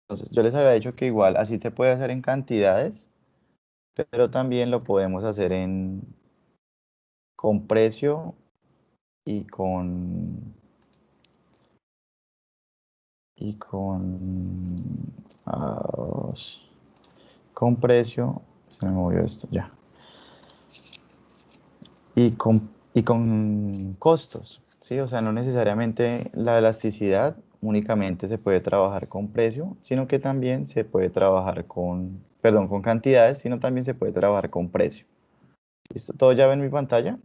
Entonces, yo les había dicho que igual así se puede hacer en cantidades, pero también lo podemos hacer con precio y con ah, con precio, se me movió esto ya, y con costos, ¿sí? O sea, no necesariamente la elasticidad únicamente se puede trabajar con precio, sino que también se puede trabajar con cantidades, sino también se puede trabajar con precio. ¿Listo? ¿Todo ya ve en mi pantalla?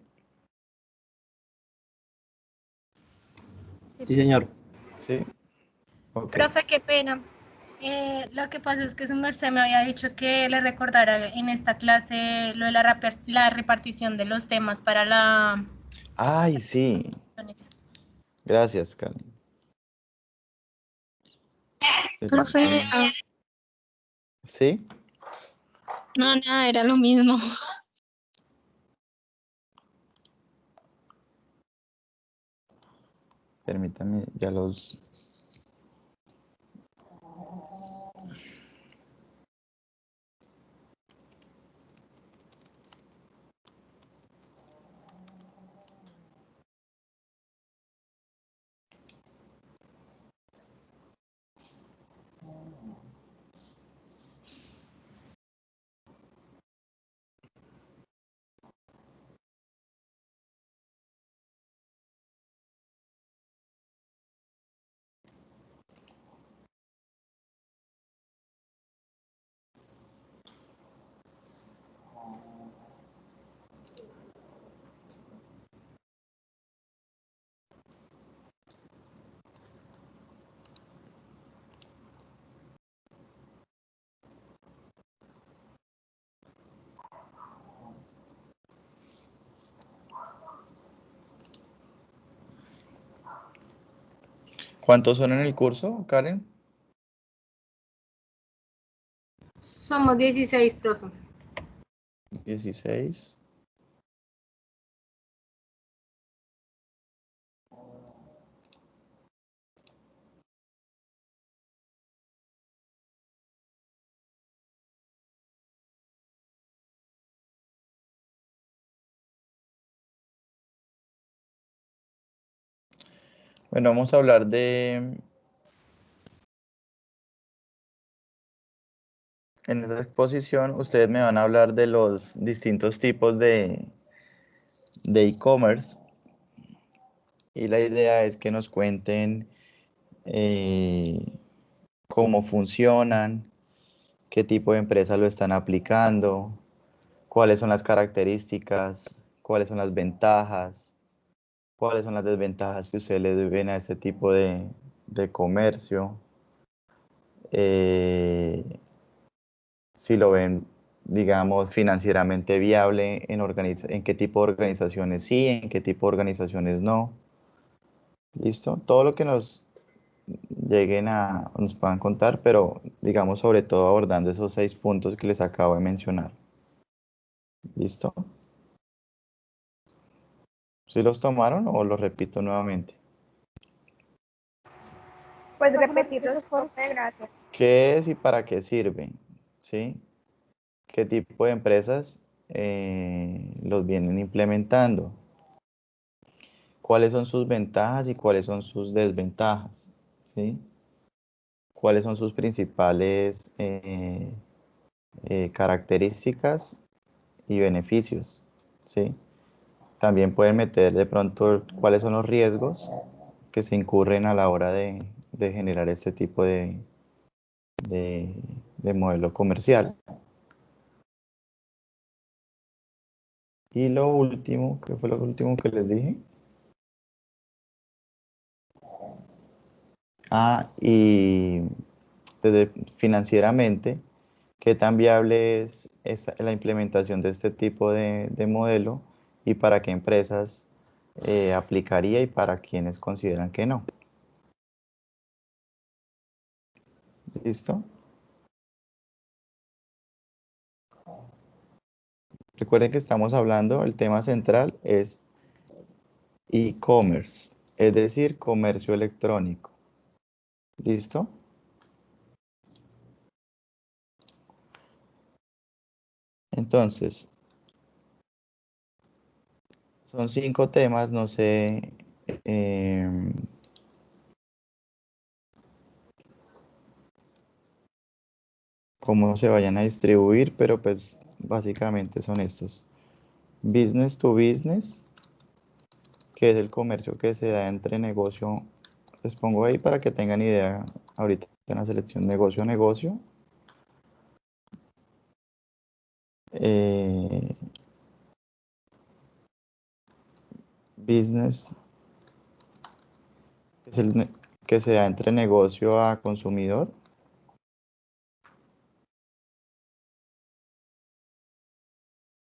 Sí, señor. Sí, ok. Profe, qué pena. Lo que pasa es que su merced me había dicho que le recordara en esta clase lo de la repartición de los temas para la... Ay, sí. Gracias, Karen. Profe, ¿Sí? no, nada, era lo mismo. Permítame, ya los... ¿Cuántos son en el curso, Karen? Somos 16, profe. 16. Bueno, vamos a hablar en esta exposición, ustedes me van a hablar de los distintos tipos de e-commerce y la idea es que nos cuenten eh, cómo funcionan, qué tipo de empresas lo están aplicando, cuáles son las características, cuáles son las ventajas, cuáles son las desventajas que ustedes le ven a este tipo de comercio. Si lo ven, digamos, financieramente viable, en qué tipo de organizaciones sí, en qué tipo de organizaciones no. ¿Listo? Todo lo que nos puedan contar, pero digamos sobre todo abordando esos 6 puntos que les acabo de mencionar. ¿Listo? ¿Sí los tomaron o los repito nuevamente? Pues repetirlos, profe, gracias. ¿Qué es y para qué sirven? ¿Sí? ¿Qué tipo de empresas los vienen implementando? ¿Cuáles son sus ventajas y cuáles son sus desventajas? ¿Sí? ¿Cuáles son sus principales características y beneficios? ¿Sí? También pueden meter de pronto cuáles son los riesgos que se incurren a la hora de generar este tipo de, de modelo comercial. Y lo último, ¿qué fue lo último que les dije? Y financieramente, ¿qué tan viable es la implementación de este tipo de modelo y para qué empresas aplicaría y para quienes consideran que no? ¿Listo? Recuerden que estamos hablando, el tema central es e-commerce, es decir, comercio electrónico. ¿Listo? Entonces, son 5 temas, no sé cómo se vayan a distribuir, pero pues básicamente son estos. Business to business, que es el comercio que se da entre negocio. Les pongo ahí para que tengan idea ahorita en la selección negocio a negocio. Business, que es el que se da entre negocio a consumidor.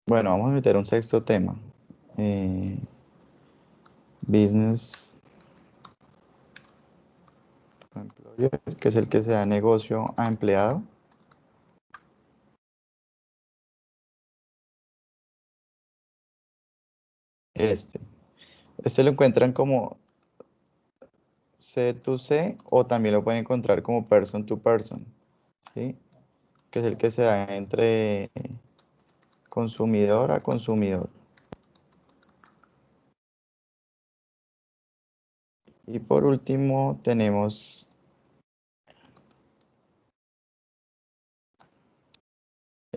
Bueno, vamos a meter un sexto tema. Business to employer, que es el que se da negocio a empleado. Este lo encuentran como C2C o también lo pueden encontrar como person to person, ¿sí? Que es el que se da entre consumidor a consumidor. Y por último tenemos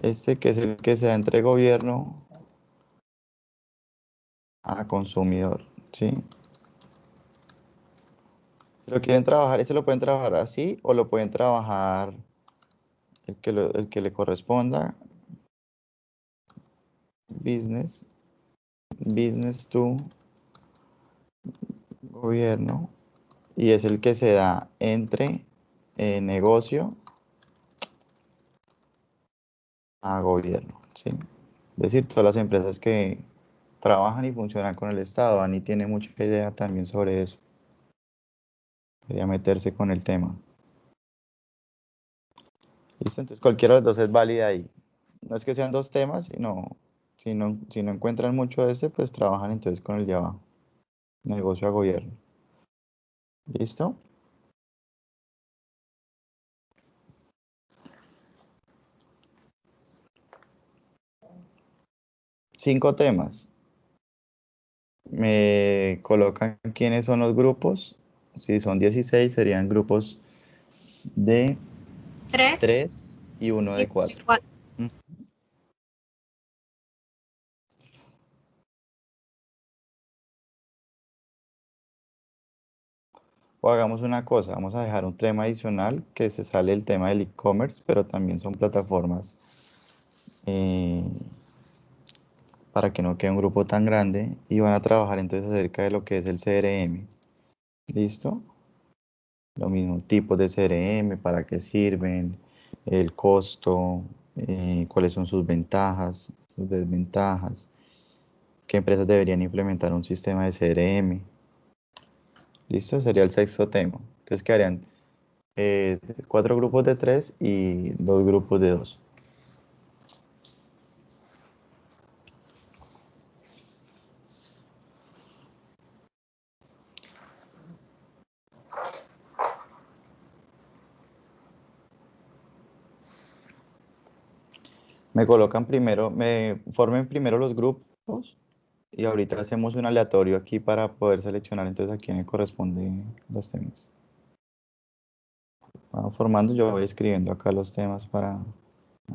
este que es el que se da entre gobierno a consumidor, ¿sí? Si lo quieren trabajar, ese lo pueden trabajar así o lo pueden trabajar el que le corresponda. Business to gobierno, y es el que se da entre negocio a gobierno, ¿sí? Es decir, todas las empresas que trabajan y funcionan con el Estado. Ani tiene mucha idea también sobre eso. Quería meterse con el tema. ¿Listo? Entonces cualquiera de los dos es válida ahí. No es que sean dos temas, sino si no encuentran mucho de este, pues trabajan entonces con el de abajo. Negocio a gobierno. ¿Listo? Cinco temas. Me colocan quiénes son los grupos. Si son 16, serían grupos de 3 3 y uno y de 4. 4. O hagamos una cosa, vamos a dejar un tema adicional que se sale el tema del e-commerce, pero también son plataformas eh, para que no quede un grupo tan grande y van a trabajar entonces acerca de lo que es el CRM. ¿Listo? Lo mismo, tipos de CRM, para qué sirven, el costo, cuáles son sus ventajas, sus desventajas, qué empresas deberían implementar un sistema de CRM. ¿Listo? Sería el sexto tema. Entonces quedarían 4 grupos de 3 y 2 grupos de 2. Me colocan primero, me formen primero los grupos y ahorita hacemos un aleatorio aquí para poder seleccionar entonces a quién le corresponden los temas. Van formando, yo voy escribiendo acá los temas para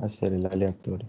hacer el aleatorio.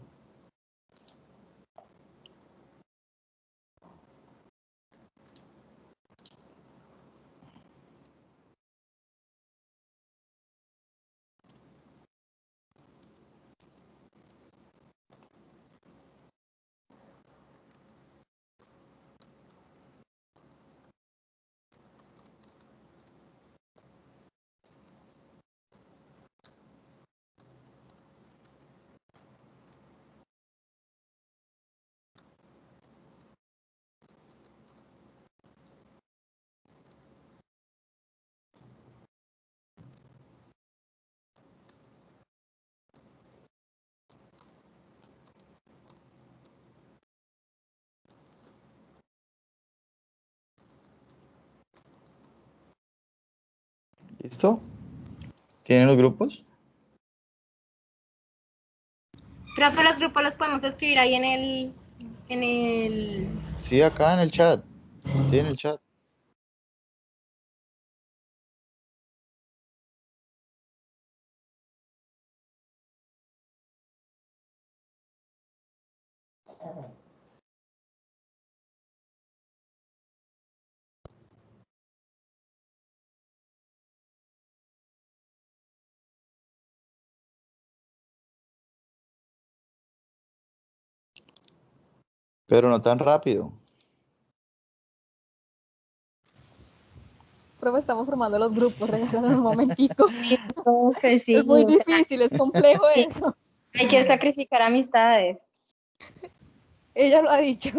¿Listo? ¿Tienen los grupos? Profe, los grupos los podemos escribir ahí en el. Sí, acá en el chat. Sí, en el chat. Pero no tan rápido. Profe, estamos formando los grupos, regálanos un momentico. Sí, profe, sí, Es muy o sea, difícil, es complejo sí, eso. hay que sacrificar amistades. Ella lo ha dicho.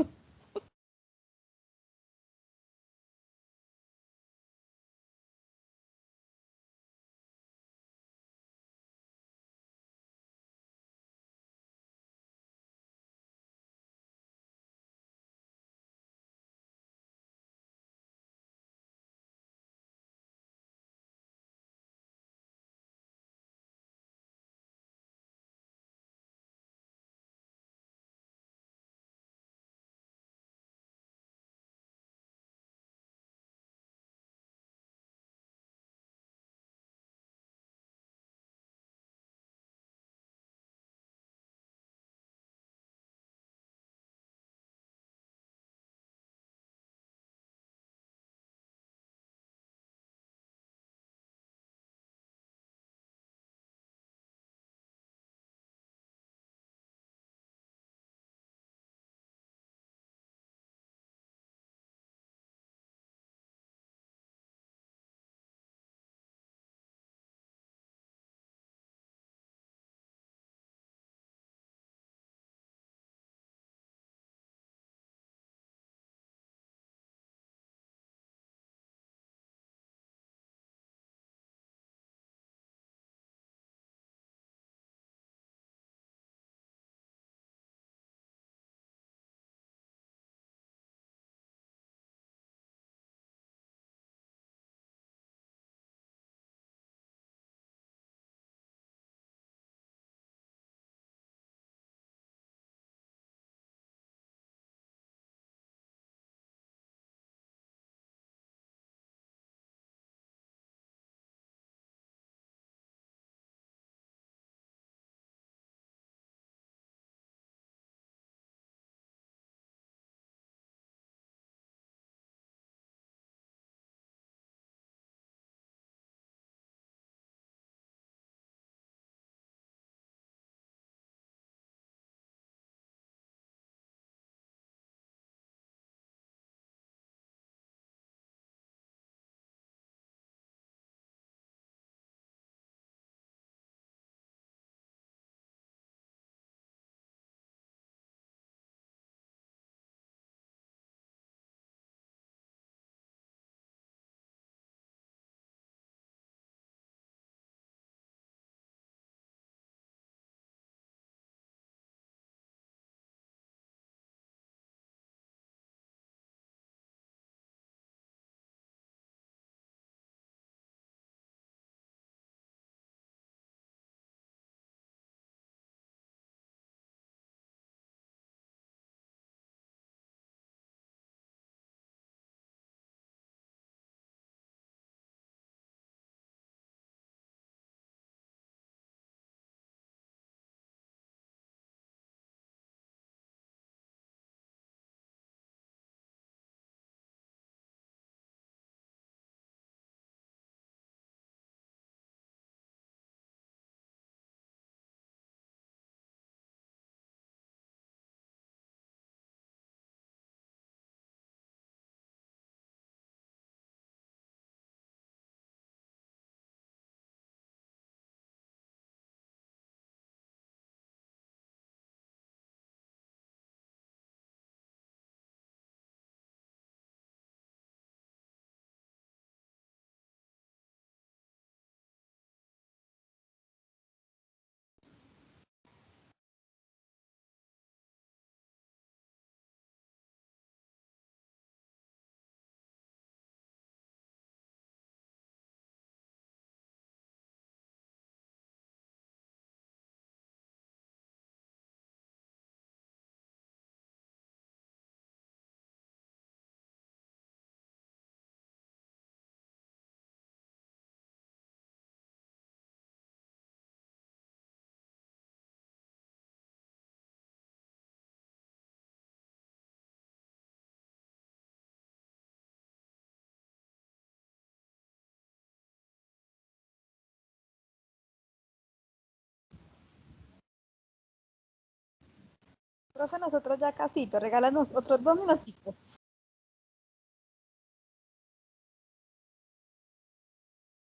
Profe, nosotros ya casito, regálanos otros 2 minutitos.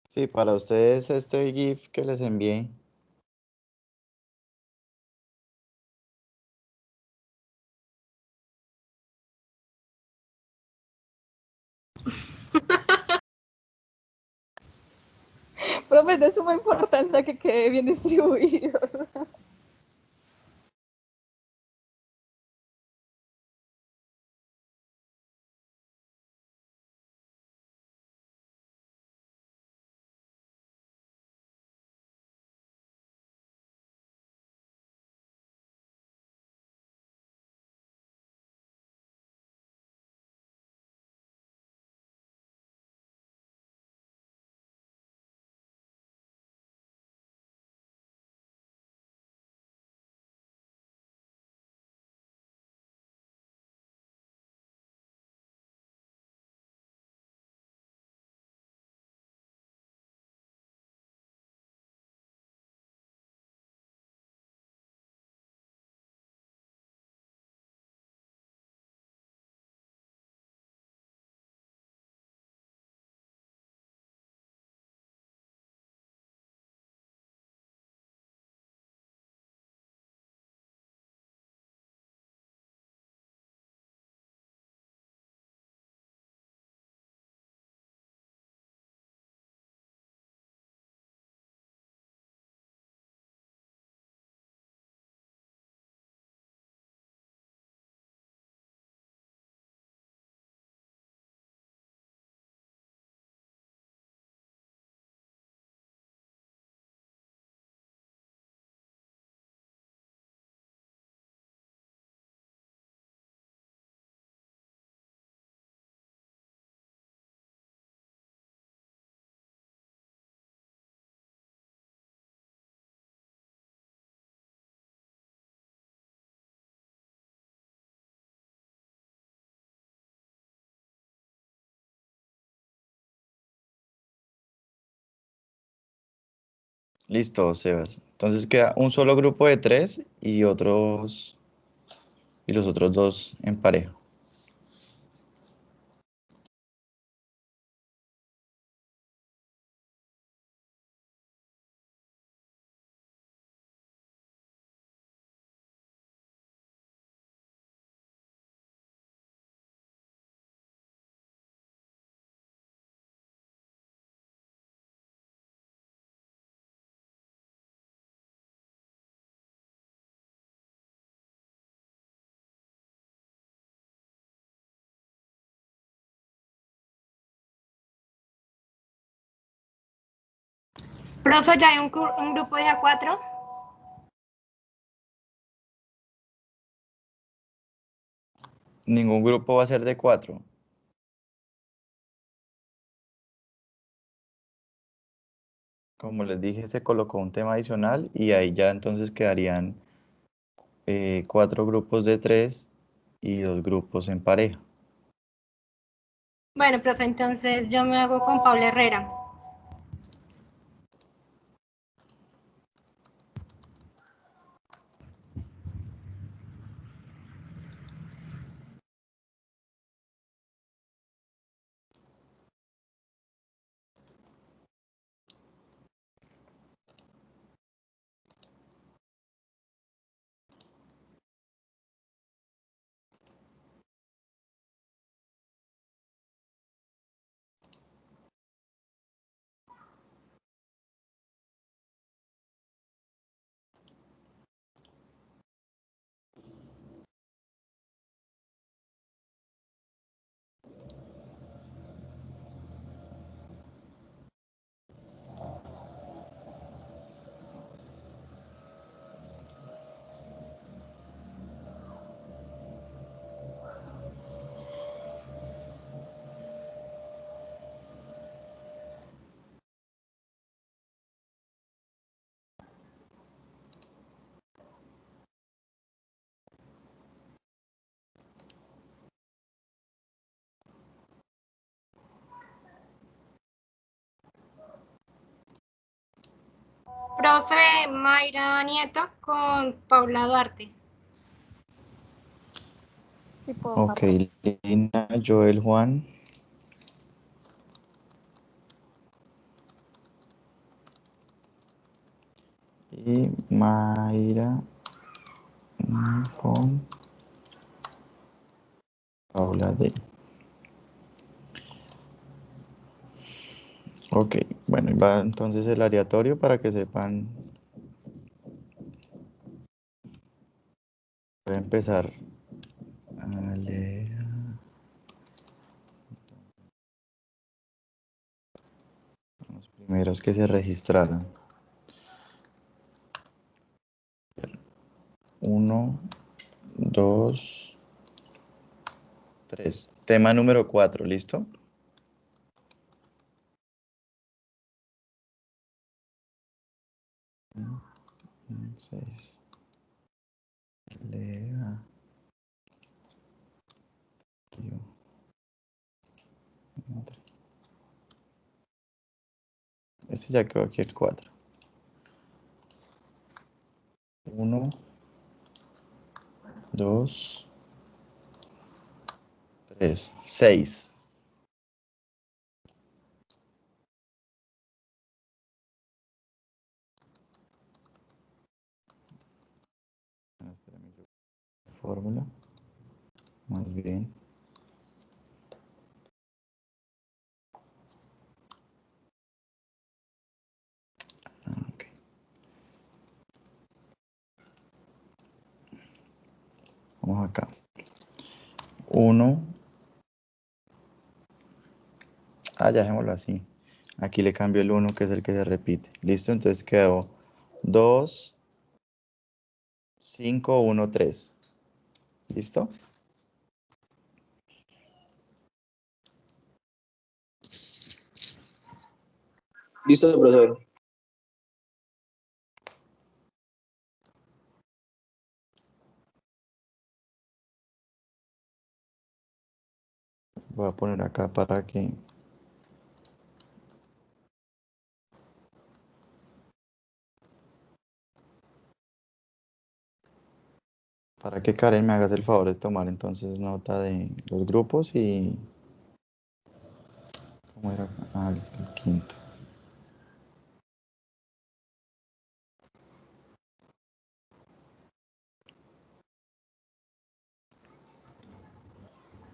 Sí, para ustedes este GIF que les envié. Profe, es de suma importancia que quede bien distribuido. Listo, Sebas. Entonces queda un solo grupo de 3 y y los otros dos en pareja. Profe, ya hay un grupo de A4. Ningún grupo va a ser de 4. Como les dije, se colocó un tema adicional y ahí ya entonces quedarían 4 grupos de 3 y 2 grupos en pareja. Bueno, profe, entonces yo me hago con Paula Herrera. Profe Mayra Nieto con Paula Duarte. Sí, puedo, Ok, papá. Lina, Joel, Juan. Y Mayra con Paula D. Ok, bueno, y va entonces el aleatorio para que sepan. Voy a empezar a leer los primeros que se registraron. Uno, dos, tres. Tema número 4, ¿listo? Seis. Lea. Yo. Entre. Este ya quedó aquí el 4. Uno, dos, tres, 6. Fórmula, más bien. Ok. Vamos acá. 1. Ya dejémoslo así. Aquí le cambio el 1, que es el que se repite. ¿Listo? Entonces quedó 2, 5, 1, 3. ¿Listo? Listo, profesor. Voy a poner acá para que Karen me hagas el favor de tomar entonces nota de los grupos y... ¿Cómo era? Ah, el quinto.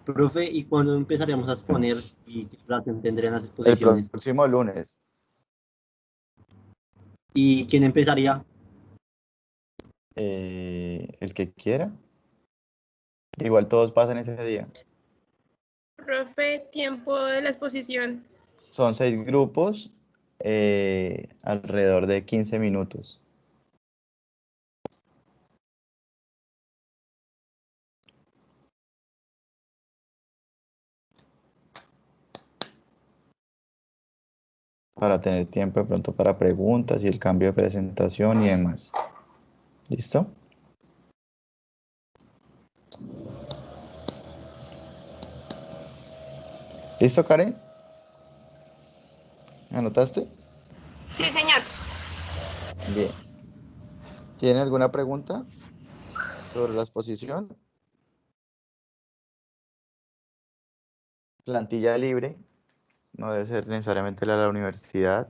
Profe, ¿y cuándo empezaremos a exponer y qué relación tendrían las El exposiciones? próximo lunes. ¿Y quién empezaría? El que quiera. Igual todos pasan ese día. Profe, tiempo de la exposición. Son 6 grupos, alrededor de 15 minutos. Para tener tiempo de pronto para preguntas y el cambio de presentación y demás. ¿Listo? ¿Listo, Karen? ¿Anotaste? Sí, señor. Bien. ¿Tiene alguna pregunta sobre la exposición? Plantilla libre, no debe ser necesariamente la de la universidad.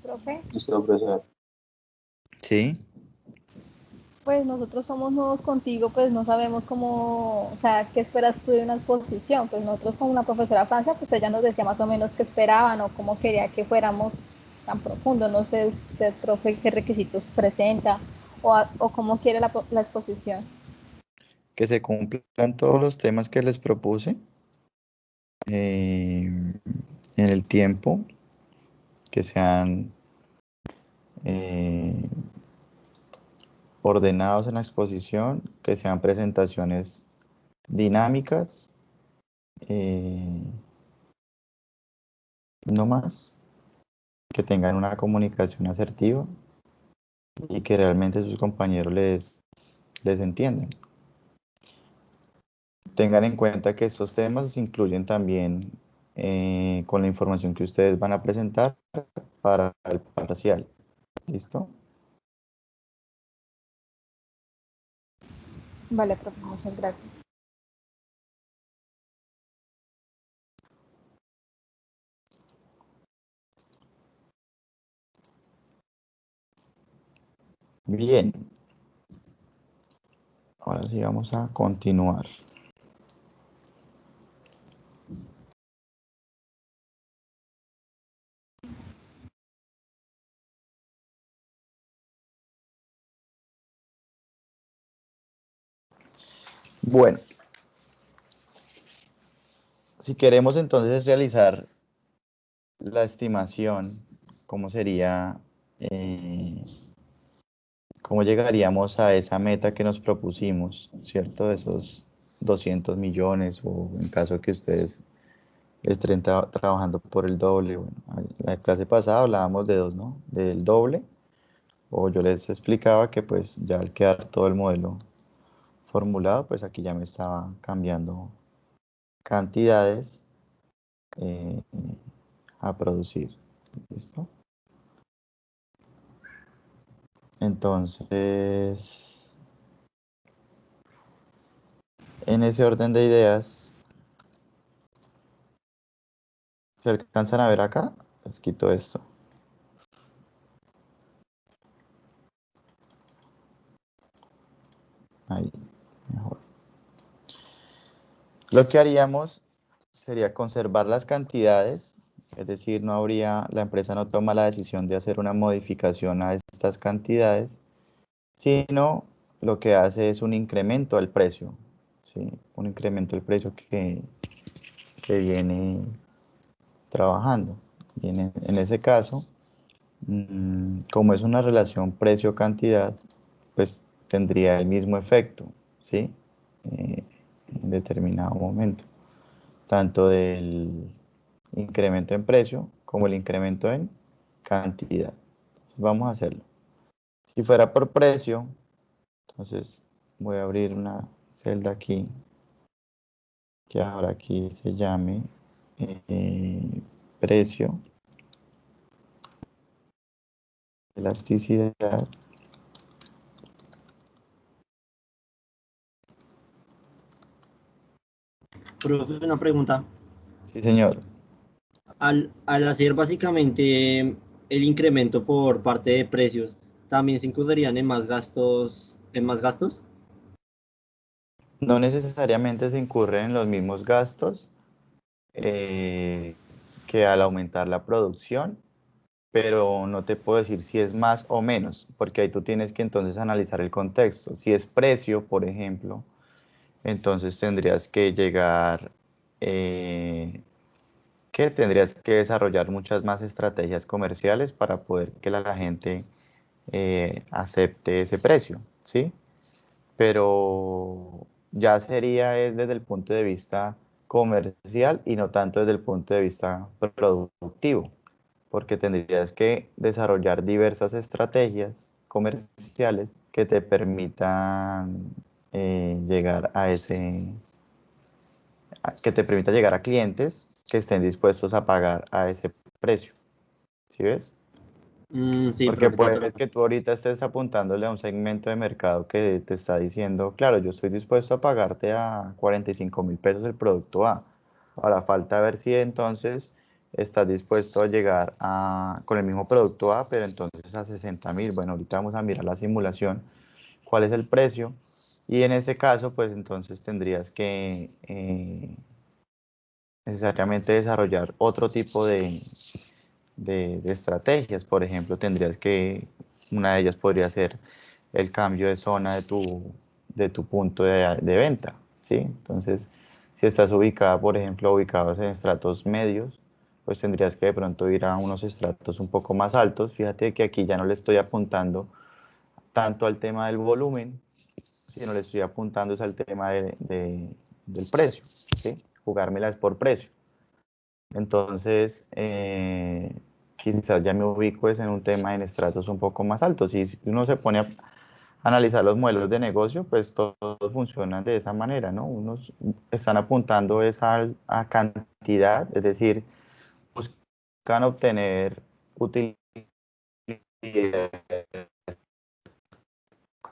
Profe, Listo, profesor. Sí. pues nosotros somos nuevos contigo, pues no sabemos cómo, o sea, qué esperas tú de una exposición. Pues nosotros con una profesora Francia, pues ella nos decía más o menos qué esperaban o cómo quería que fuéramos tan profundo. No sé usted, profe, qué requisitos presenta o cómo quiere la exposición. Que se cumplan todos los temas que les propuse en el tiempo, que sean eh, ordenados en la exposición, que sean presentaciones dinámicas, eh, no más, que tengan una comunicación asertiva y que realmente sus compañeros les entiendan. Tengan en cuenta que estos temas incluyen también con la información que ustedes van a presentar para el parcial. ¿Listo? Vale, profe, muchas gracias. Bien. Ahora sí vamos a continuar. Bueno, si queremos entonces realizar la estimación, ¿cómo sería, cómo llegaríamos a esa meta que nos propusimos, ¿cierto? De esos 200 millones o en caso que ustedes estén trabajando por el doble. Bueno, la clase pasada hablábamos de dos, ¿no? Del doble, o yo les explicaba que pues ya al quedar todo el modelo formulado, pues aquí ya me estaba cambiando cantidades eh, a producir. ¿Listo? Entonces, en ese orden de ideas, ¿se alcanzan a ver acá? Les quito esto. Ahí, mejor. Lo que haríamos sería conservar las cantidades, es decir, la empresa no toma la decisión de hacer una modificación a estas cantidades, sino lo que hace es un incremento al precio, ¿sí? Un incremento al precio que viene trabajando. Y en ese caso, como es una relación precio-cantidad, pues tendría el mismo efecto, ¿sí? En determinado momento, tanto del incremento en precio como el incremento en cantidad. Vamos a hacerlo. Si fuera por precio, entonces voy a abrir una celda aquí, que ahora aquí se llame precio, elasticidad. Profe, una pregunta. Sí, señor. Al hacer básicamente el incremento por parte de precios, ¿también se incurrirían en más gastos, en más gastos? No necesariamente se incurren en los mismos gastos que al aumentar la producción, pero no te puedo decir si es más o menos, porque ahí tú tienes que entonces analizar el contexto. Si es precio, por ejemplo, entonces tendrías que llegar, que tendrías que desarrollar muchas más estrategias comerciales para poder que la gente acepte ese precio, ¿sí? Pero ya sería es desde el punto de vista comercial y no tanto desde el punto de vista productivo, porque tendrías que desarrollar diversas estrategias comerciales que te permitan llegar a que te permita llegar a clientes que estén dispuestos a pagar a ese precio. ¿Sí ves? Sí, Porque profe, tiene toda la puedes razón. que tú ahorita estés apuntándole a un segmento de mercado que te está diciendo, claro, yo estoy dispuesto a pagarte a 45.000 pesos el producto A. Ahora falta ver si entonces estás dispuesto a llegar con el mismo producto A, pero entonces a 60.000. Bueno, ahorita vamos a mirar la simulación, cuál es el precio. Y en ese caso, pues entonces tendrías que necesariamente desarrollar otro tipo de estrategias. Por ejemplo, una de ellas podría ser el cambio de zona de tu punto de venta, ¿sí? Entonces, si estás ubicada, por ejemplo, ubicados en estratos medios, pues tendrías que de pronto ir a unos estratos un poco más altos. Fíjate que aquí ya no le estoy apuntando tanto al tema del volumen, sino le estoy apuntando es al tema del precio, ¿sí? Jugármelas por precio. Entonces, quizás ya me ubico es en un tema en estratos un poco más altos. Y si uno se pone analizar los modelos de negocio, pues todos funcionan de esa manera, ¿no? Unos están apuntando a cantidad, es decir, buscan obtener utilidades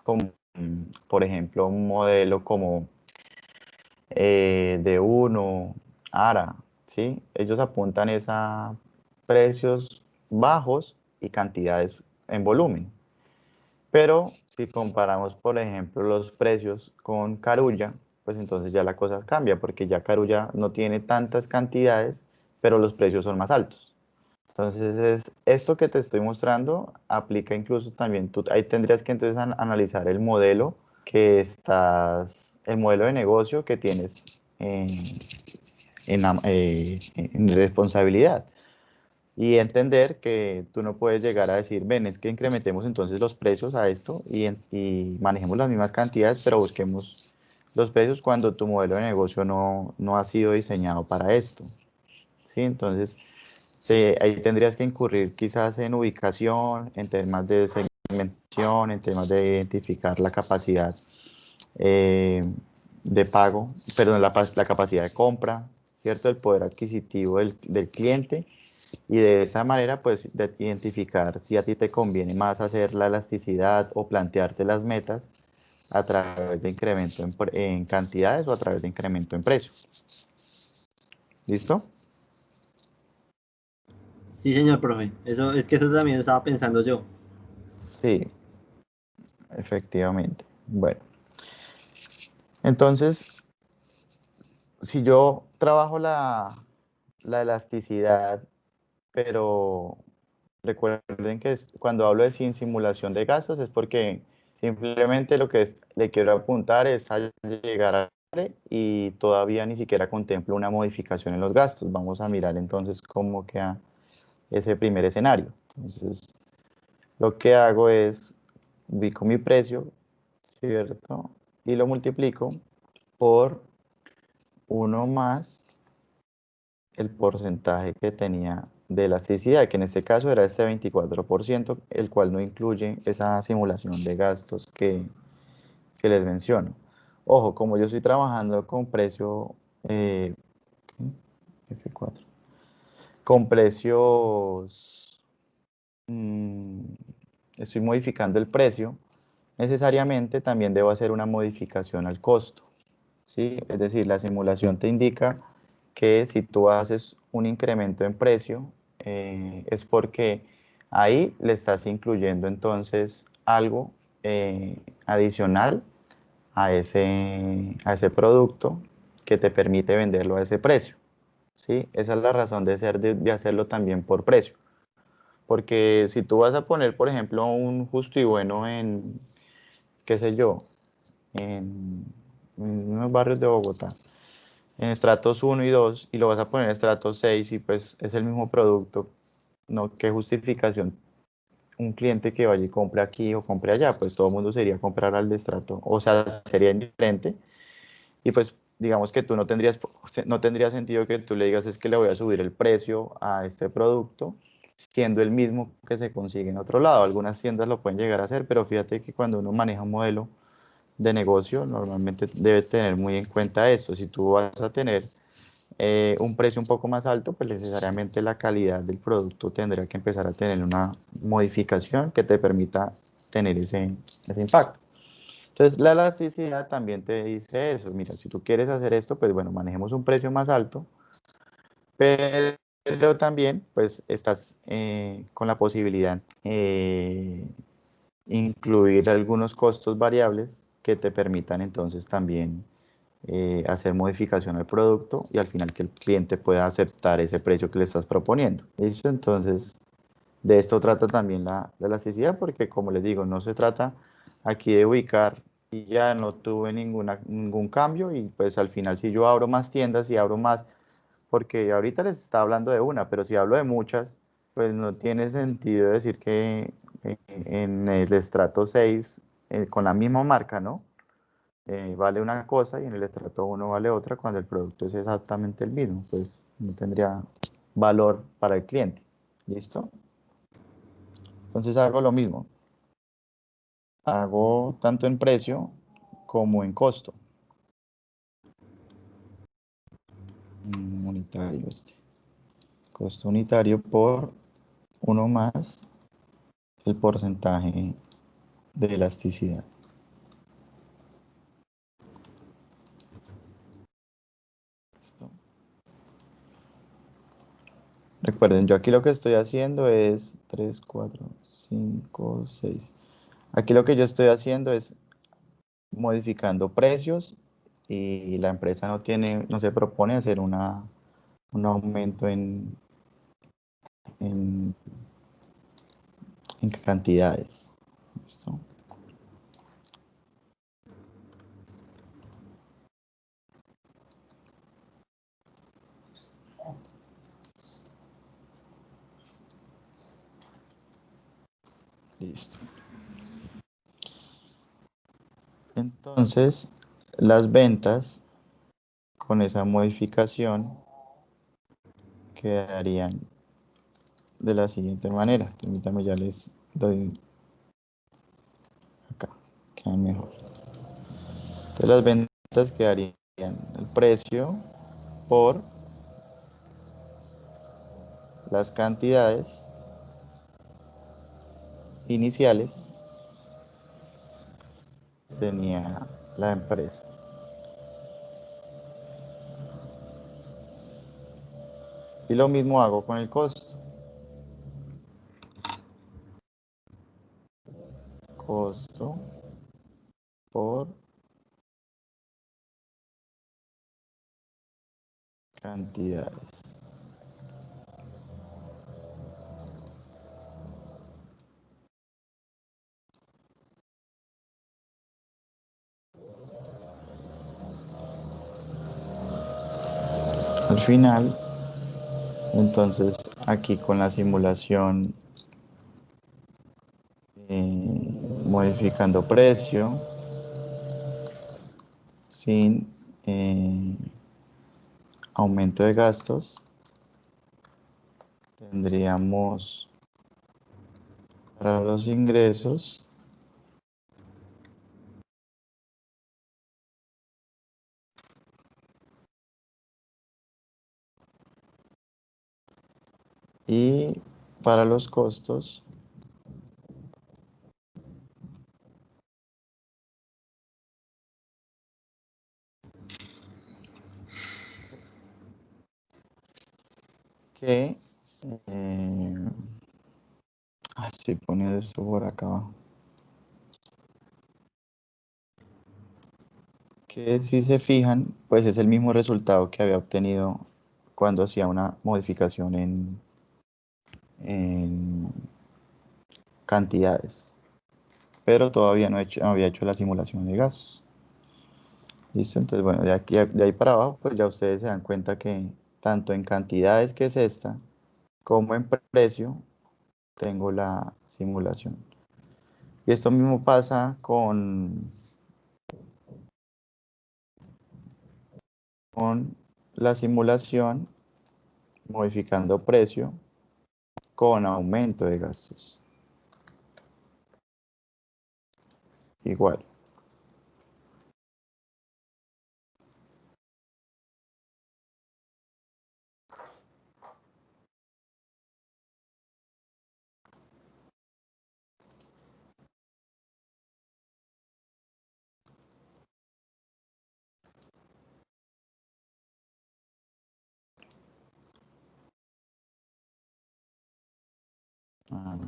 como, por ejemplo, un modelo como de uno, ARA, ¿sí? Ellos apuntan es a precios bajos y cantidades en volumen. Pero si comparamos, por ejemplo, los precios con Carulla, pues entonces ya la cosa cambia, porque ya Carulla no tiene tantas cantidades, pero los precios son más altos. Entonces, esto que te estoy mostrando aplica incluso también, tú ahí tendrías que entonces analizar el modelo el modelo de negocio que tienes en responsabilidad. Y entender que tú no puedes llegar a decir, ven, es que incrementemos entonces los precios a esto y manejemos las mismas cantidades, pero busquemos los precios cuando tu modelo de negocio no ha sido diseñado para esto. ¿Sí? Entonces, ahí tendrías que incurrir quizás en ubicación, en temas de segmentación, en temas de identificar la capacidad de pago, perdón, la capacidad de compra, ¿cierto? El poder adquisitivo del cliente y de esa manera pues de identificar si a ti te conviene más hacer la elasticidad o plantearte las metas a través de incremento en cantidades o a través de incremento en precios. ¿Listo? Sí, señor profe. Eso es que eso también estaba pensando yo. Sí, efectivamente. Bueno, entonces, si yo trabajo la elasticidad, pero recuerden que cuando hablo de sin simulación de gastos es porque simplemente lo que le quiero apuntar es a llegar a y todavía ni siquiera contemplo una modificación en los gastos. Vamos a mirar entonces cómo queda ese primer escenario. Entonces, lo que hago es ubico mi precio, ¿cierto? Y lo multiplico por uno más el porcentaje que tenía de elasticidad, que en este caso era este 24%, el cual no incluye esa simulación de gastos que les menciono. Ojo, como yo estoy trabajando con precio F4, con precios, estoy modificando el precio, necesariamente también debo hacer una modificación al costo, ¿sí? Es decir, la simulación te indica que si tú haces un incremento en precio, es porque ahí le estás incluyendo entonces algo adicional a ese producto que te permite venderlo a ese precio, ¿sí? Esa es la razón de ser de hacerlo también por precio. Porque si tú vas a poner, por ejemplo, un justo y bueno en, qué sé yo, en unos barrios de Bogotá, en estratos 1 y 2 y lo vas a poner en estratos 6 y pues es el mismo producto, ¿no? ¿Qué justificación? Un cliente que vaya y compre aquí o compre allá, pues todo el mundo sería comprar al de estrato, o sea, sería indiferente y pues digamos que tú no tendría sentido que tú le digas es que le voy a subir el precio a este producto siendo el mismo que se consigue en otro lado. Algunas tiendas lo pueden llegar a hacer, pero fíjate que cuando uno maneja un modelo de negocio, normalmente debe tener muy en cuenta esto. Si tú vas a tener un precio un poco más alto, pues necesariamente la calidad del producto tendría que empezar a tener una modificación que te permita tener ese impacto. Entonces, la elasticidad también te dice eso. Mira, si tú quieres hacer esto, pues bueno, manejemos un precio más alto, pero también, pues, estás con la posibilidad incluir algunos costos variables que te permitan entonces también hacer modificación al producto y al final que el cliente pueda aceptar ese precio que le estás proponiendo. ¿Listo? Entonces, de esto trata también la elasticidad, porque como les digo, no se trata aquí de ubicar y ya no tuve ningún cambio y pues al final si yo abro más tiendas y abro más, porque ahorita les está hablando de una, pero si hablo de muchas, pues no tiene sentido decir que en el estrato 6 con la misma marca, ¿no? Vale una cosa y en el estrato 1 vale otra cuando el producto es exactamente el mismo, pues no tendría valor para el cliente. ¿Listo? Entonces hago lo mismo. hago tanto en precio como en costo. Unitario este. Costo unitario por 1 más el porcentaje de elasticidad. ¿Listo? Recuerden, yo aquí lo que estoy haciendo es 3, 4, 5, 6. Aquí lo que yo estoy haciendo es modificando precios y la empresa no se propone hacer un aumento en, en cantidades. ¿Listo? Listo. Entonces, las ventas con esa modificación quedarían de la siguiente manera. Permítanme, ya les doy acá, quedan mejor. Entonces, las ventas quedarían el precio por las cantidades iniciales que tenía la empresa. Y lo mismo hago con el costo. Costo por cantidades. Al final, entonces aquí con la simulación modificando precio sin aumento de gastos, tendríamos para los ingresos y para los costos que estoy poniendo esto por acá abajo, que si se fijan pues es el mismo resultado que había obtenido cuando hacía una modificación en cantidades, pero todavía no había hecho la simulación de gastos. Listo, entonces bueno, de ahí para abajo pues ya ustedes se dan cuenta que tanto en cantidades, que es esta, como en precio tengo la simulación. Y esto mismo pasa con la simulación modificando precio con aumento de gastos. Igual.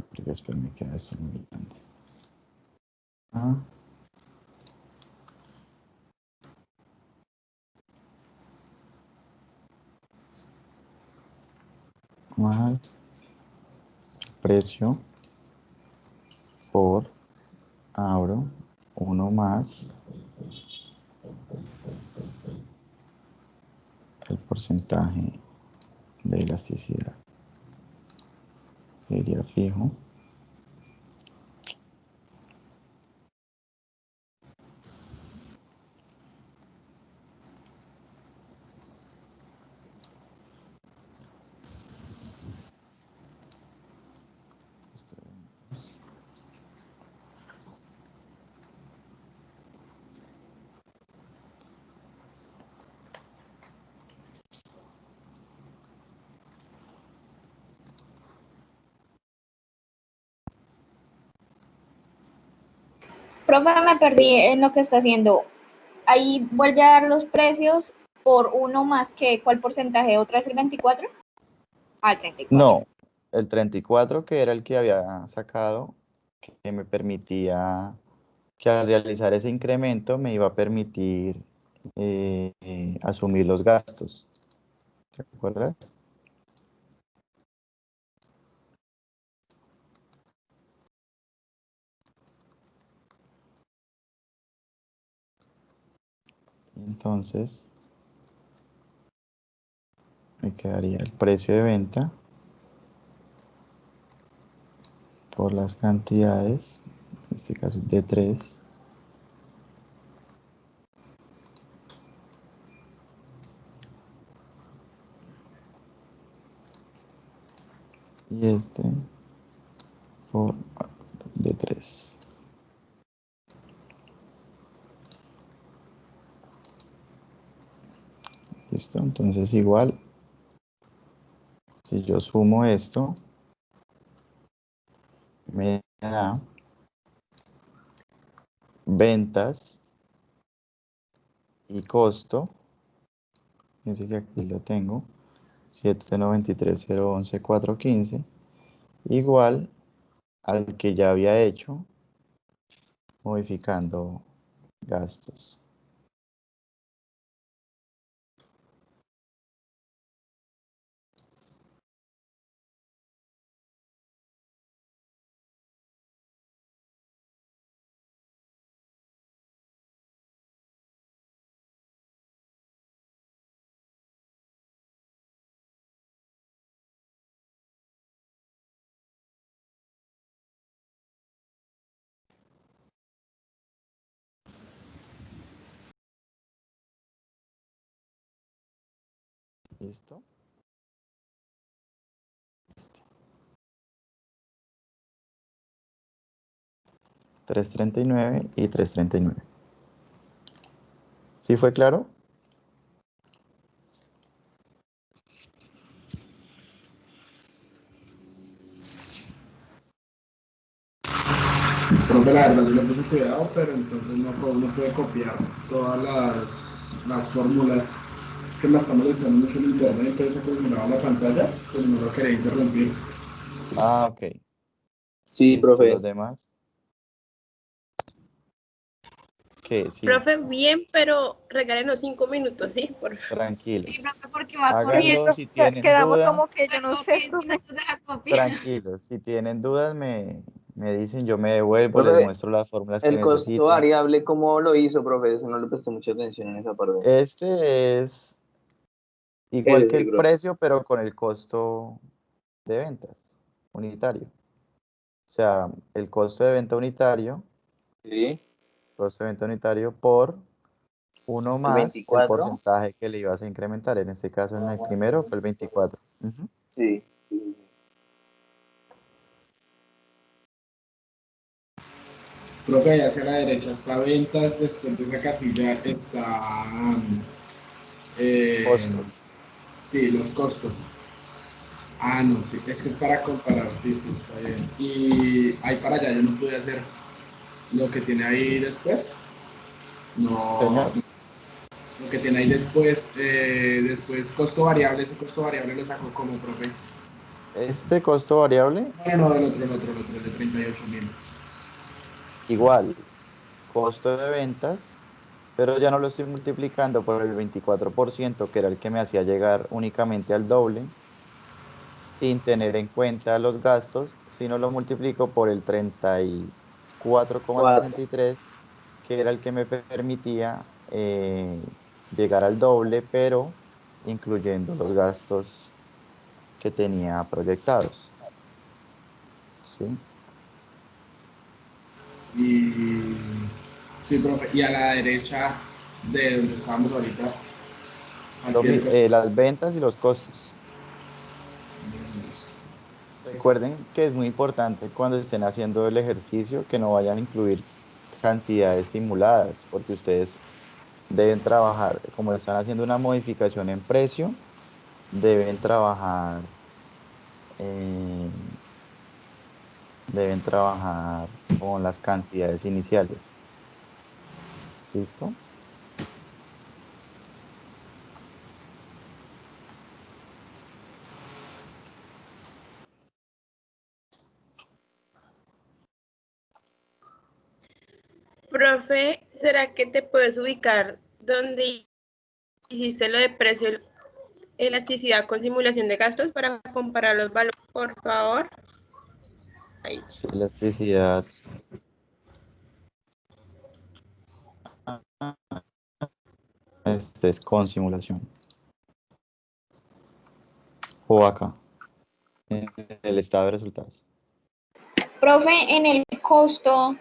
Porque después me queda esto muy grande. Más precio por, abro, 1 más el porcentaje de elasticidad. Sería fijo. Profe, me perdí en lo que está haciendo. Ahí vuelve a dar los precios por uno más que, ¿cuál porcentaje? ¿Otra es el 24? Ah, el 34. No, el 34 que era el que había sacado, que me permitía que al realizar ese incremento me iba a permitir asumir los gastos. ¿Te acuerdas? Entonces, me quedaría el precio de venta por las cantidades, en este caso de 3, y este por de 3. Listo, entonces igual, si yo sumo esto, me da ventas y costo. Fíjense que aquí lo tengo, 793.011.415, igual al que ya había hecho modificando gastos. ¿Listo? Listo. 339 y 339. ¿Sí fue claro? Profe, la verdad, yo le puse cuidado, pero entonces no puede copiar todas las fórmulas. Es que la estamos leyendo mucho en internet, entonces se miraba la pantalla, pero no lo quería interrumpir. Ah, ok. Sí, Listo, profe. los demás. ¿Qué? Sí, Profe, bien, pero regálenos 5 minutos, ¿sí? Por favor. tranquilos. Sí, profe, porque va Háganlo corriendo. si tienen Quedamos duda. como que yo no sé, Ok, profe. no deja copiar. Tranquilos, si tienen dudas me dicen, yo me devuelvo, les Profe, muestro las fórmulas que el costo necesiten. variable, ¿cómo lo hizo, profe? Eso no le presté mucha atención en esa parte. Este es igual Ese que sí, el profe. precio, pero con el costo de ventas unitario. O sea, el costo de venta unitario, Sí, por uno el más el 24. porcentaje que le ibas a incrementar. En este caso, en el primero fue el 24. Ujú. Sí. Profe, ahí hacia la derecha está ventas, después de esa casilla está eh, Costos. sí, los costos. Ah, no, sí, es que es para comparar, sí, sí, está bien. Y ahí para allá yo no pude hacer lo que tiene ahí después. No, Señor, lo que tiene ahí después, después costo variable, ese costo variable lo sacó como, profe. este costo variable, No, el de 38.000. igual, costo de ventas, pero ya no lo estoy multiplicando por el 24%, que era el que me hacía llegar únicamente al doble, sin tener en cuenta los gastos, sino lo multiplico por el 4. 34,63, que era el que me permitía llegar al doble, pero incluyendo los gastos que tenía proyectados. ¿Sí? Y sí, profe, y a la derecha de donde estábamos ahorita, aquí el costo. Las ventas y los costos. Recuerden que es muy importante cuando estén haciendo el ejercicio que no vayan a incluir cantidades simuladas, porque ustedes deben trabajar, como están haciendo una modificación en precio, deben trabajar, eh, deben trabajar con las cantidades iniciales. ¿Listo? Profe, ¿será que te puedes ubicar donde hiciste lo de precio, elasticidad con simulación de gastos para comparar los valores, por favor? Ahí. Elasticidad. Este es con simulación. O acá, en el estado de resultados. Profe, en el costo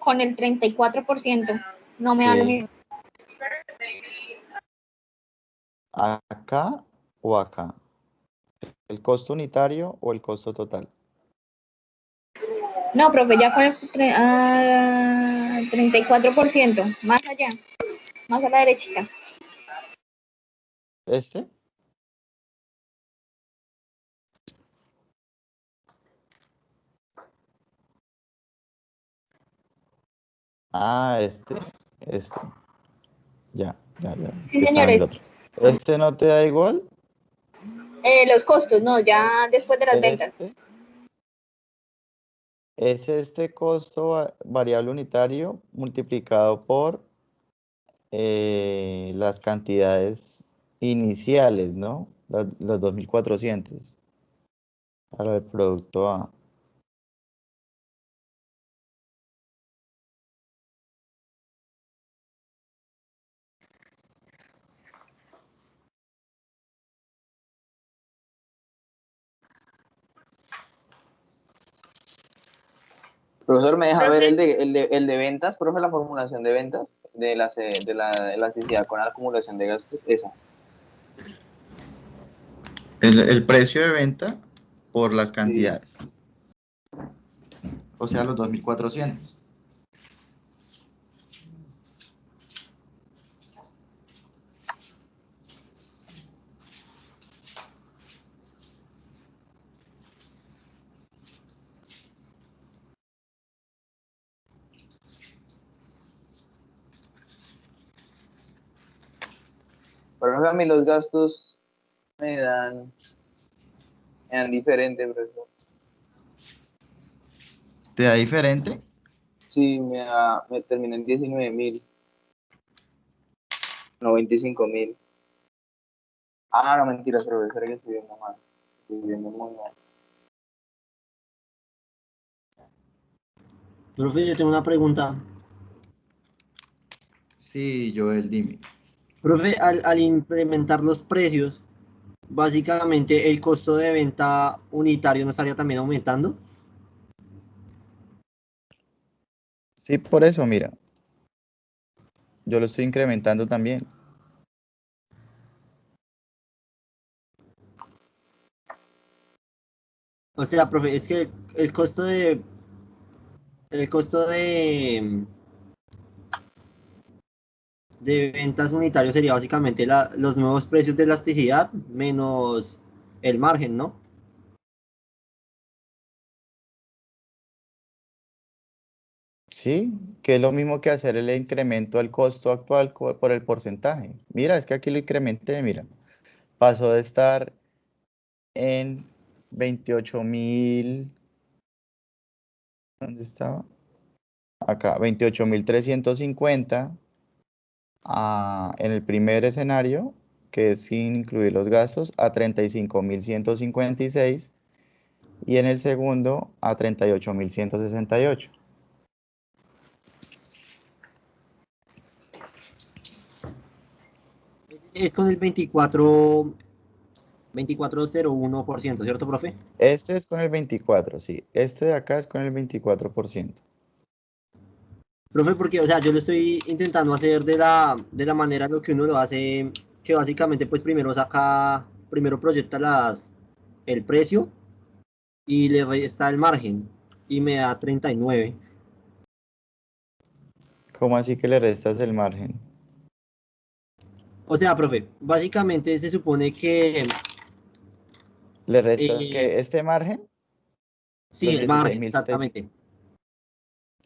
con el 34%, no me da lo Sí. mismo. ¿Acá o acá? ¿El costo unitario o el costo total? No, profe, ya con el 34%, más allá, más a la derechita. ¿Este? Ah, este. Ya. Sí, Que estaba en el señores. otro. ¿Este no te da igual? Los costos, no, ya después de las ventas. Es este costo variable unitario multiplicado por las cantidades iniciales, ¿no? Los 2.400 para el producto A. Profesor, ¿me deja ver Profe. el de ventas, profe, la formulación de ventas de la elasticidad con la acumulación de gastos? Esa. El precio de venta por las Sí. cantidades. O sea, los 2.400. Profe, a mí los gastos me dan diferente, profesor. ¿Te da diferente? Sí, me termina en 19.000. No, 25.000. Ah, no, mentiras, profesor, que estoy viendo mal. Estoy viendo muy mal. Profe, yo tengo una pregunta. Sí, Joel, dime. Profe, al implementar los precios, básicamente el costo de venta unitario no estaría también aumentando. Sí, por eso, mira. Yo lo estoy incrementando también. O sea, profe, es que el costo de ventas unitario sería básicamente los nuevos precios de elasticidad menos el margen, ¿no? Sí, que es lo mismo que hacer el incremento al costo actual por el porcentaje. Mira, es que aquí lo incrementé, mira. Pasó de estar en 28.000, ¿dónde estaba? Acá, 28.350 en el primer escenario, que es sin incluir los gastos, a 35.156 y en el segundo a 38.168. Es con el 24,01%, ¿cierto, profe? Este es con el 24, sí. Este de acá es con el 24%. Profe, porque, o sea, yo lo estoy intentando hacer de la manera lo que uno lo hace, que básicamente, pues primero proyecta el precio y le resta el margen y me da 39. ¿Cómo así que le restas el margen? O sea, profe, básicamente se supone que ¿Le restas eh, que este margen? sí, Los el margen, 16.600. exactamente.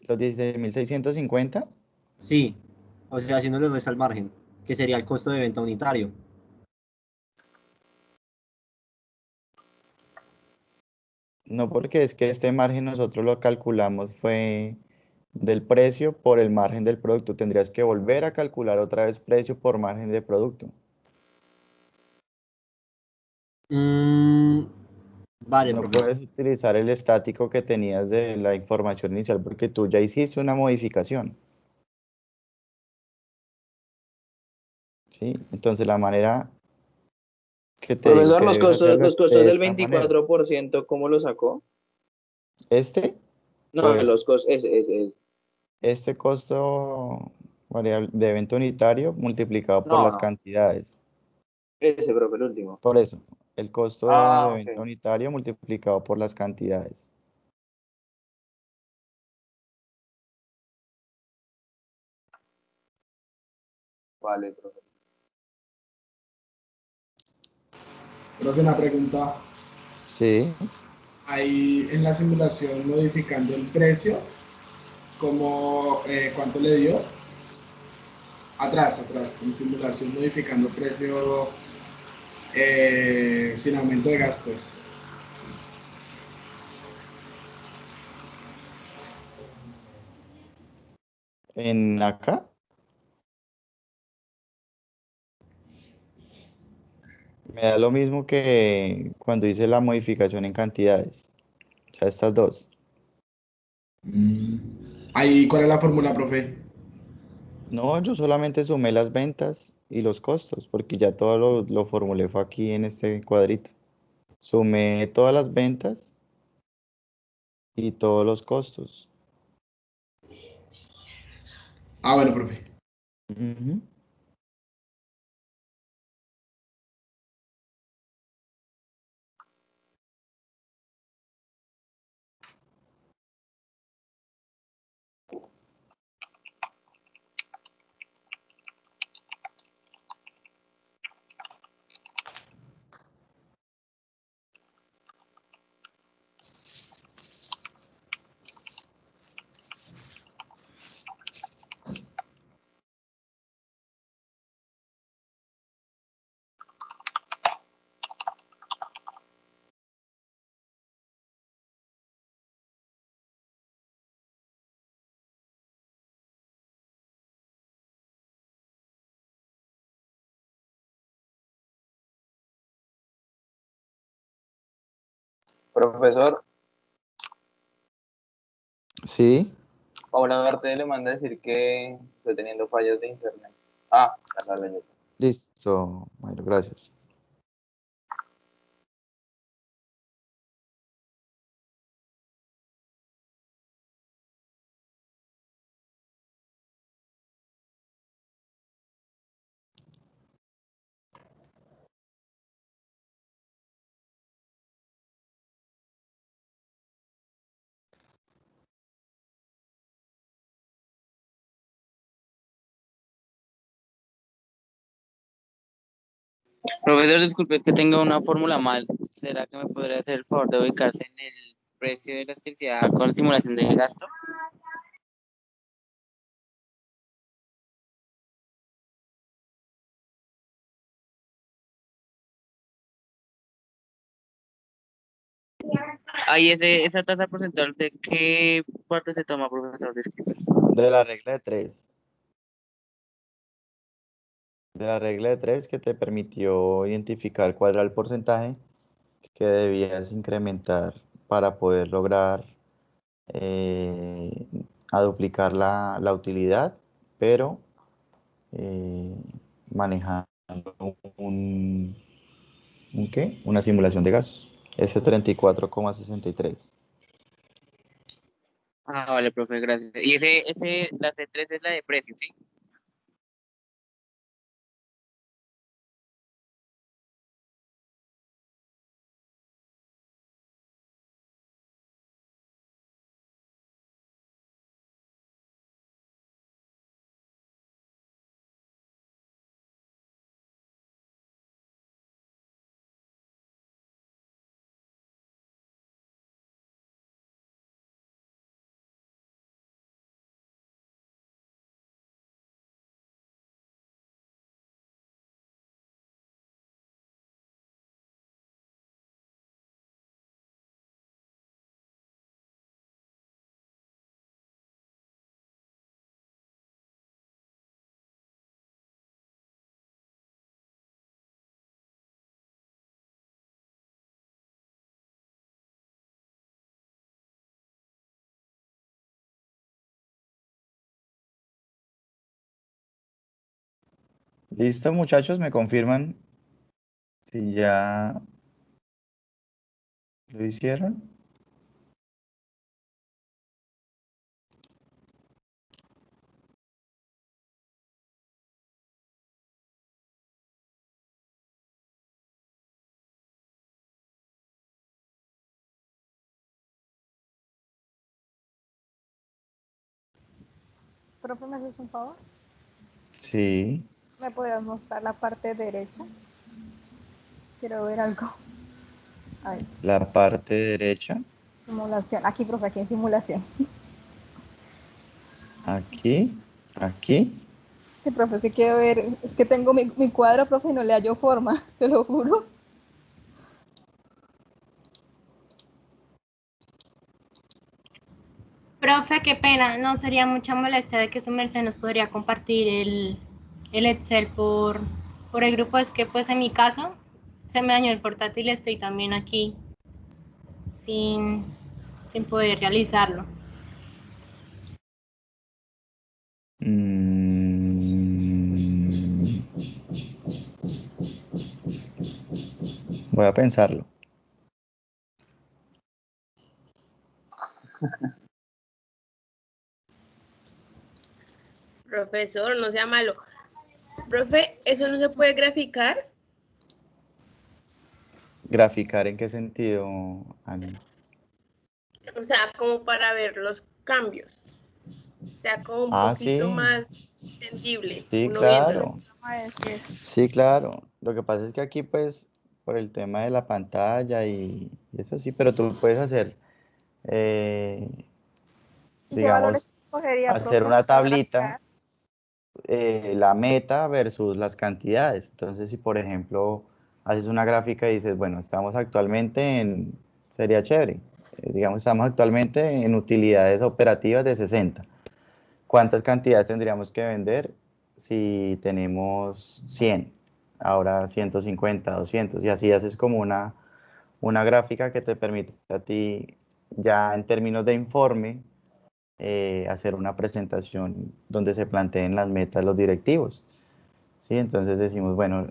Los 16.650. Sí, o sea, si uno le resta el margen, que sería el costo de venta unitario. No, porque es que este margen nosotros lo calculamos fue del precio por el margen del producto. Tendrías que volver a calcular otra vez precio por margen de producto. Mm, vale, No profe. puedes utilizar el estático que tenías de la información inicial porque tú ya hiciste una modificación, ¿sí? Entonces la manera que te digo Profesor, que debes hacerlo los es costos de del esta manera. 24%, ¿cómo lo sacó? Este, No, pues los costos, ese. este costo variable de evento unitario multiplicado por No, las no, cantidades. ese, profe, el último. Por eso, el costo de Ah, venta ok. unitario multiplicado por las cantidades. Vale, profe. Profe, una pregunta. Sí. Ahí en la simulación modificando el precio, ¿cómo, cuánto le dio? Atrás, en simulación modificando precio sin aumento de gastos. En acá me da lo mismo que cuando hice la modificación en cantidades. O sea, estas dos. Ahí, ¿cuál es la fórmula, profe? No, yo solamente sumé las ventas y los costos, porque ya todo lo formulé fue aquí en este cuadrito. Sumé todas las ventas y todos los costos. Ah, bueno, profe. Ujú. Profesor, Sí, Paula Duarte le manda a decir que está teniendo fallas de internet. Ah, ya la leyó. listo. Bueno, gracias. Profesor, disculpe, es que tengo una fórmula mal. ¿Será que me podría hacer el favor de ubicarse en el precio de elasticidad con simulación de gasto? Ahí esa tasa porcentual, ¿de qué parte se toma, profesor? Disculpe. De la regla de tres. De la regla de tres que te permitió identificar cuál era el porcentaje que debías incrementar para poder lograr eh, a duplicar la utilidad, pero eh, manejando un, ¿un qué? Una simulación de gastos. S 34,63. Ah, vale, profe, gracias. Y la C3 es la de precio, ¿sí? ¿Listo, muchachos? ¿Me confirman si ya lo hicieron? Profe, ¿me haces un favor? Sí. ¿Me puedes mostrar la parte derecha? Quiero ver algo. A ver, La parte derecha, simulación. Aquí, profe, aquí en simulación. aquí, aquí. Sí, profe, es que quiero ver, es que tengo mi cuadro, profe, y no le hallo forma, te lo juro. Profe, qué pena, no sería mucha molestia de que su merced nos podría compartir el Excel por el grupo. Es que pues en mi caso se me dañó el portátil, estoy también aquí sin, sin poder realizarlo. Mm, voy a pensarlo. Profesor, no sea malo. Profe, ¿eso no se puede graficar? ¿Graficar en qué sentido, Ani? O sea, como para ver los cambios. O sea, como un Ah, poquito sí, más entendible, sí, uno viéndolo. claro. Sí, claro. Lo que pasa es que aquí, pues, por el tema de la pantalla y eso sí, pero tú puedes hacer, eh, ¿Y qué valores digamos, escogería, hacer profe? una Para tablita, graficar. la meta versus las cantidades. Entonces, si por ejemplo haces una gráfica y dices, bueno, estamos actualmente en, sería chévere, digamos, estamos actualmente en utilidades operativas de 60. ¿Cuántas cantidades tendríamos que vender si tenemos 100? Ahora 150, 200, y así haces como una gráfica que te permite a ti, ya en términos de informe, hacer una presentación donde se planteen las metas de los directivos. ¿Sí? Entonces decimos, bueno,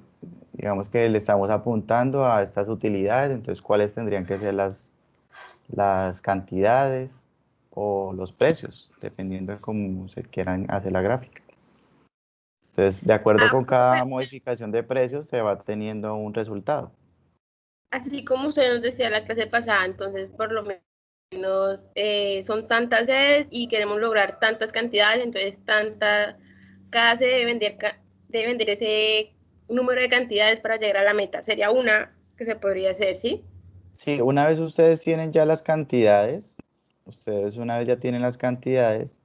digamos que le estamos apuntando a estas utilidades, entonces cuáles tendrían que ser las cantidades o los precios, dependiendo de cómo se quieran hacer la gráfica. Entonces, de acuerdo Ah, con cada profe, modificación de precios, se va teniendo un resultado. así como usted nos decía la clase pasada, entonces por lo menos son tantas sedes y queremos lograr tantas cantidades, entonces cada sede debe vender ese número de cantidades para llegar a la meta. Sería una que se podría hacer, ¿sí? Sí, una vez ustedes tienen ya las cantidades, ustedes una vez ya tienen las cantidades,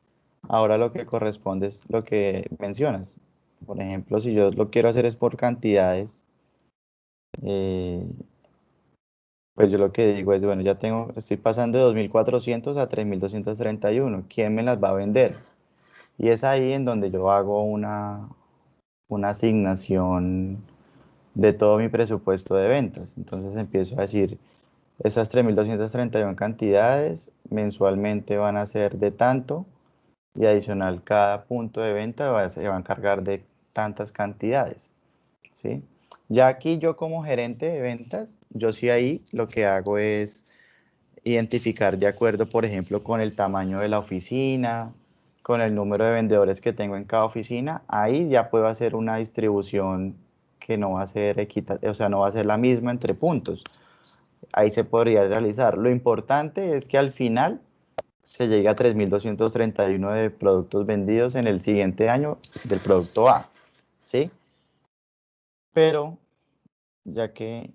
ahora lo que corresponde es lo que mencionas. Por ejemplo, si yo lo quiero hacer es por cantidades, eh, pues yo lo que digo es, bueno, ya tengo, estoy pasando de 2.400 a 3.231. ¿Quién me las va a vender? Y es ahí en donde yo hago una asignación de todo mi presupuesto de ventas. Entonces empiezo a decir, esas 3.231 cantidades mensualmente van a ser de tanto y adicional cada punto de venta se va a encargar de tantas cantidades, ¿sí? Ya aquí yo como gerente de ventas, yo sí ahí lo que hago es identificar de acuerdo, por ejemplo, con el tamaño de la oficina, con el número de vendedores que tengo en cada oficina, ahí ya puedo hacer una distribución que no va a ser o sea, no va a ser la misma entre puntos. Ahí se podría realizar. Lo importante es que al final se llegue a 3.231 de productos vendidos en el siguiente año del producto A, ¿sí? Pero ya que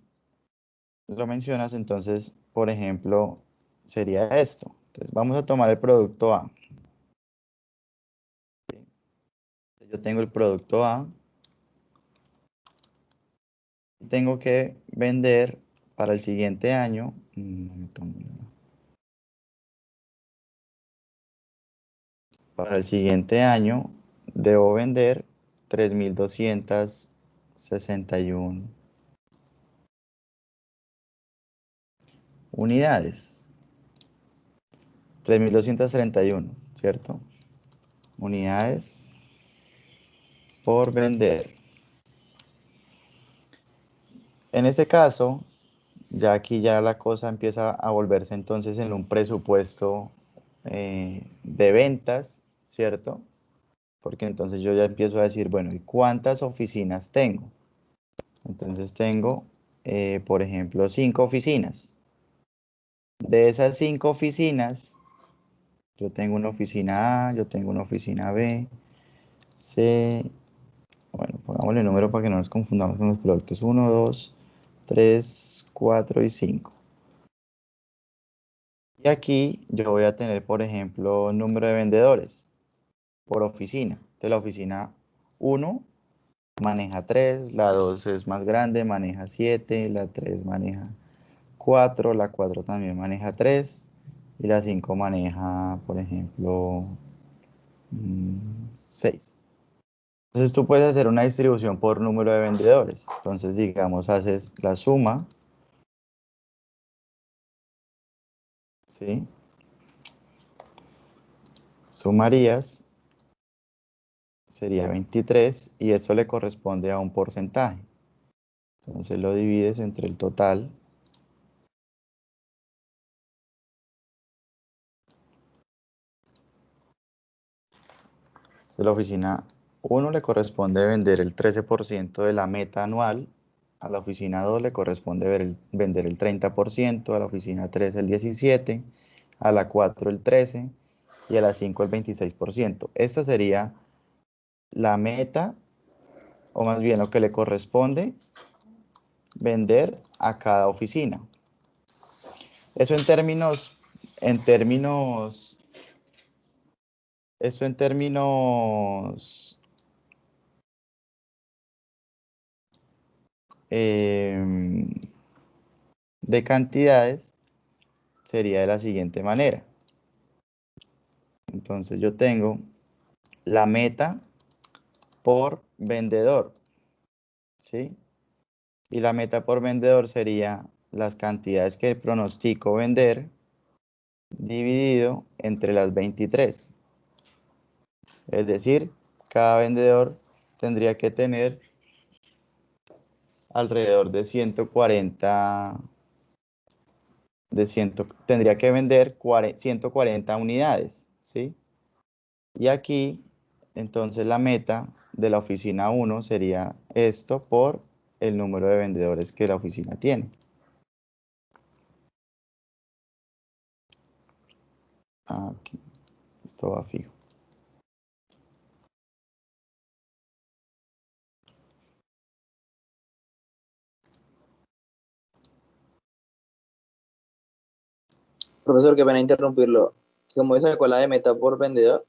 lo mencionas, entonces, por ejemplo, sería esto. Entonces, vamos a tomar el producto A. Yo tengo el producto A, tengo que vender para el siguiente año, para el siguiente año debo vender 3.261 unidades. 3.231, ¿cierto? Unidades por vender. En ese caso, ya aquí ya la cosa empieza a volverse entonces en un presupuesto de ventas, ¿cierto? Porque entonces yo ya empiezo a decir, bueno, ¿y cuántas oficinas tengo? Entonces tengo, por ejemplo, 5 oficinas. De esas 5 oficinas, yo tengo una oficina A, yo tengo una oficina B, C, bueno, pongámosle el número para que no nos confundamos con los productos. 1, 2, 3, 4 y 5. Y aquí yo voy a tener, por ejemplo, número de vendedores por oficina. Entonces la oficina 1 maneja 3, la 2 es más grande, maneja 7, la 3 maneja 4, la 4 también maneja 3 y la 5 maneja, por ejemplo, 6. Entonces tú puedes hacer una distribución por número de vendedores. Entonces, digamos, haces la suma, ¿sí? Sumarías, sería 23 y eso le corresponde a un porcentaje. Entonces lo divides entre el total. Entonces la oficina 1 le corresponde vender el 13% de la meta anual, a la oficina 2 le corresponde vender el 30%, a la oficina 3 el 17%, a la 4 el 13% y a la 5 el 26%. Esta sería la meta, o más bien lo que le corresponde vender a cada oficina. Eso eso en términos de cantidades sería de la siguiente manera. Entonces yo tengo la meta por vendedor, ¿sí? Y la meta por vendedor sería las cantidades que pronostico vender dividido entre las 23. Es decir, cada vendedor tendría que tener alrededor de 140, tendría que vender 140 unidades, ¿sí? Y aquí, entonces la meta de la oficina 1 sería esto por el número de vendedores que la oficina tiene. Aquí, esto va fijo. Profesor, qué pena interrumpirlo. ¿Cómo se sacó la de meta por vendedor?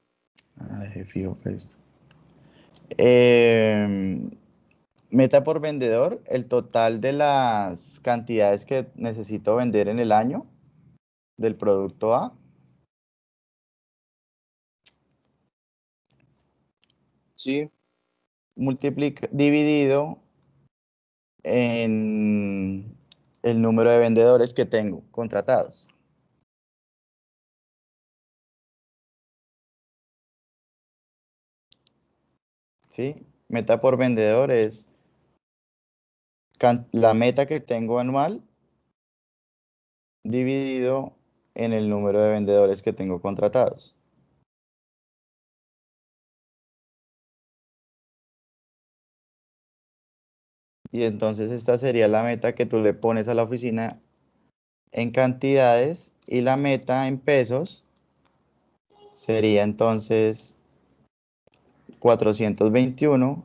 Dejé fijo esto. Meta por vendedor, el total de las cantidades que necesito vender en el año del producto A. Sí. Dividido en el número de vendedores que tengo contratados. ¿Sí? Meta por vendedor es la meta que tengo anual dividido en el número de vendedores que tengo contratados. Y entonces esta sería la meta que tú le pones a la oficina en cantidades y la meta en pesos sería entonces 421,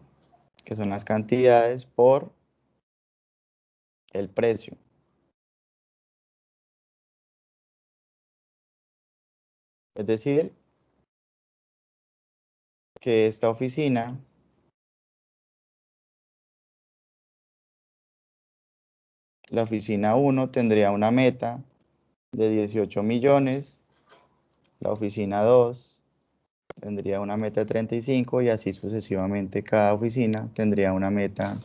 que son las cantidades por el precio. Es decir, que esta oficina la oficina 1 tendría una meta de 18 millones, la oficina 2 tendría una meta de 35 y así sucesivamente cada oficina tendría una meta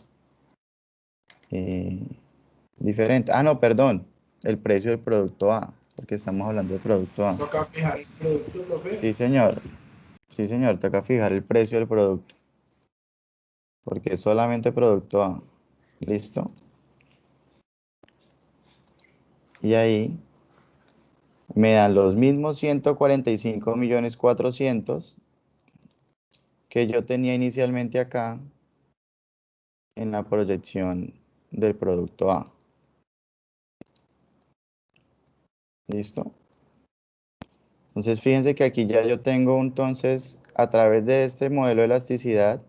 diferente. Ah, no, perdón, el precio del producto A, porque estamos hablando del producto A. ¿Toca fijar el producto, profe? Sí, señor. Sí, señor, toca fijar el precio del producto, porque es solamente producto A. ¿Listo? Y ahí me dan los mismos 145.400.000 que yo tenía inicialmente acá en la proyección del producto A. ¿Listo? Entonces fíjense que aquí ya yo tengo entonces a través de este modelo de elasticidad,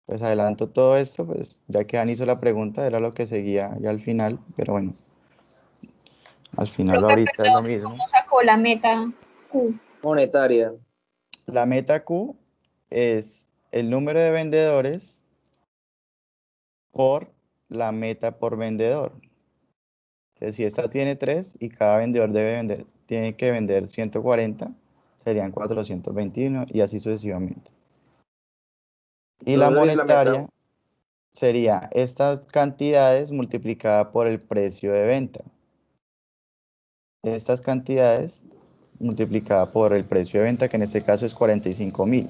pues adelanto todo esto, pues ya que Dan hizo la pregunta, era lo que seguía ya al final, pero bueno, al final Profe, ahorita es lo perdón, mismo. ¿cómo sacó la meta Q? Monetaria. La meta Q es el número de vendedores por la meta por vendedor. Entonces, si esta tiene 3 y cada vendedor tiene que vender 140, serían 421 y así sucesivamente. Y la Entonces, la meta, monetaria sería estas cantidades multiplicadas por el precio de venta. Estas cantidades multiplicadas por el precio de venta, que en este caso es 45.000.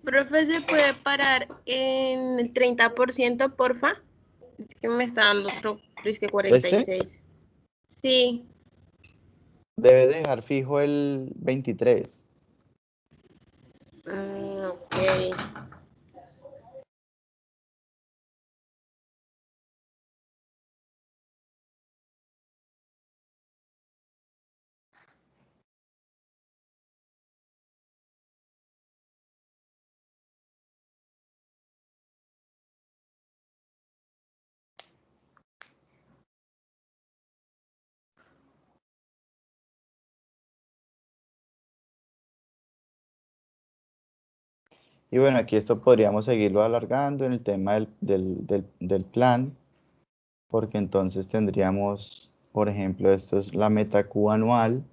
Profe, ¿se puede parar en el 30%, porfa? Es que me está dando otro, es que Este 46. Sí. debe dejar fijo el 23. Ok. Y bueno, aquí esto podríamos seguirlo alargando en el tema del plan, porque entonces tendríamos, por ejemplo, esto es la meta Q anual,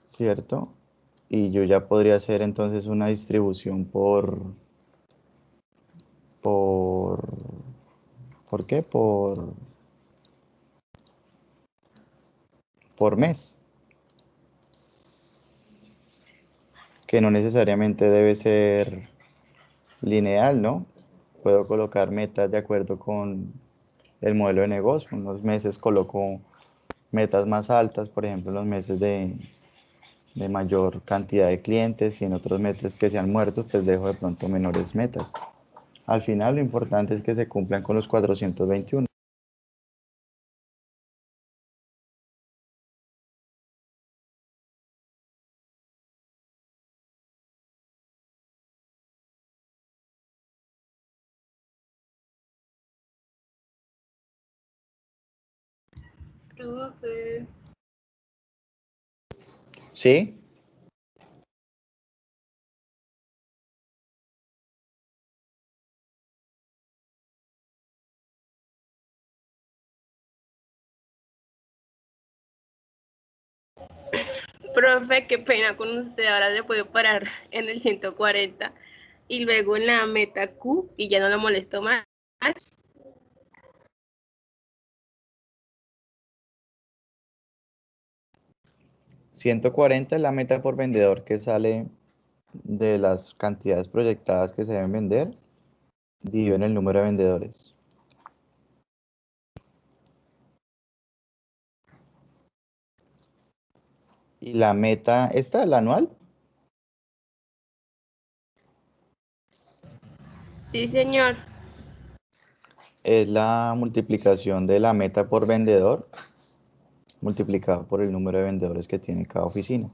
¿cierto? Y yo ya podría hacer entonces una distribución por, ¿por qué? Por mes, que no necesariamente debe ser lineal, ¿no? Puedo colocar metas de acuerdo con el modelo de negocio. Unos meses coloco metas más altas, por ejemplo, en los meses de mayor cantidad de clientes y en otros meses que sean muertos, pues dejo de pronto menores metas. Al final lo importante es que se cumplan con los 421. Profe. ¿Sí? Profe, qué pena con usted. Ahora se puede parar en el 140 y luego en la meta Q y ya no lo molesto más. 140 es la meta por vendedor que sale de las cantidades proyectadas que se deben vender, dividido en el número de vendedores. Y la meta, ¿esta, la anual? Sí, señor. Es la multiplicación de la meta por vendedor multiplicado por el número de vendedores que tiene cada oficina.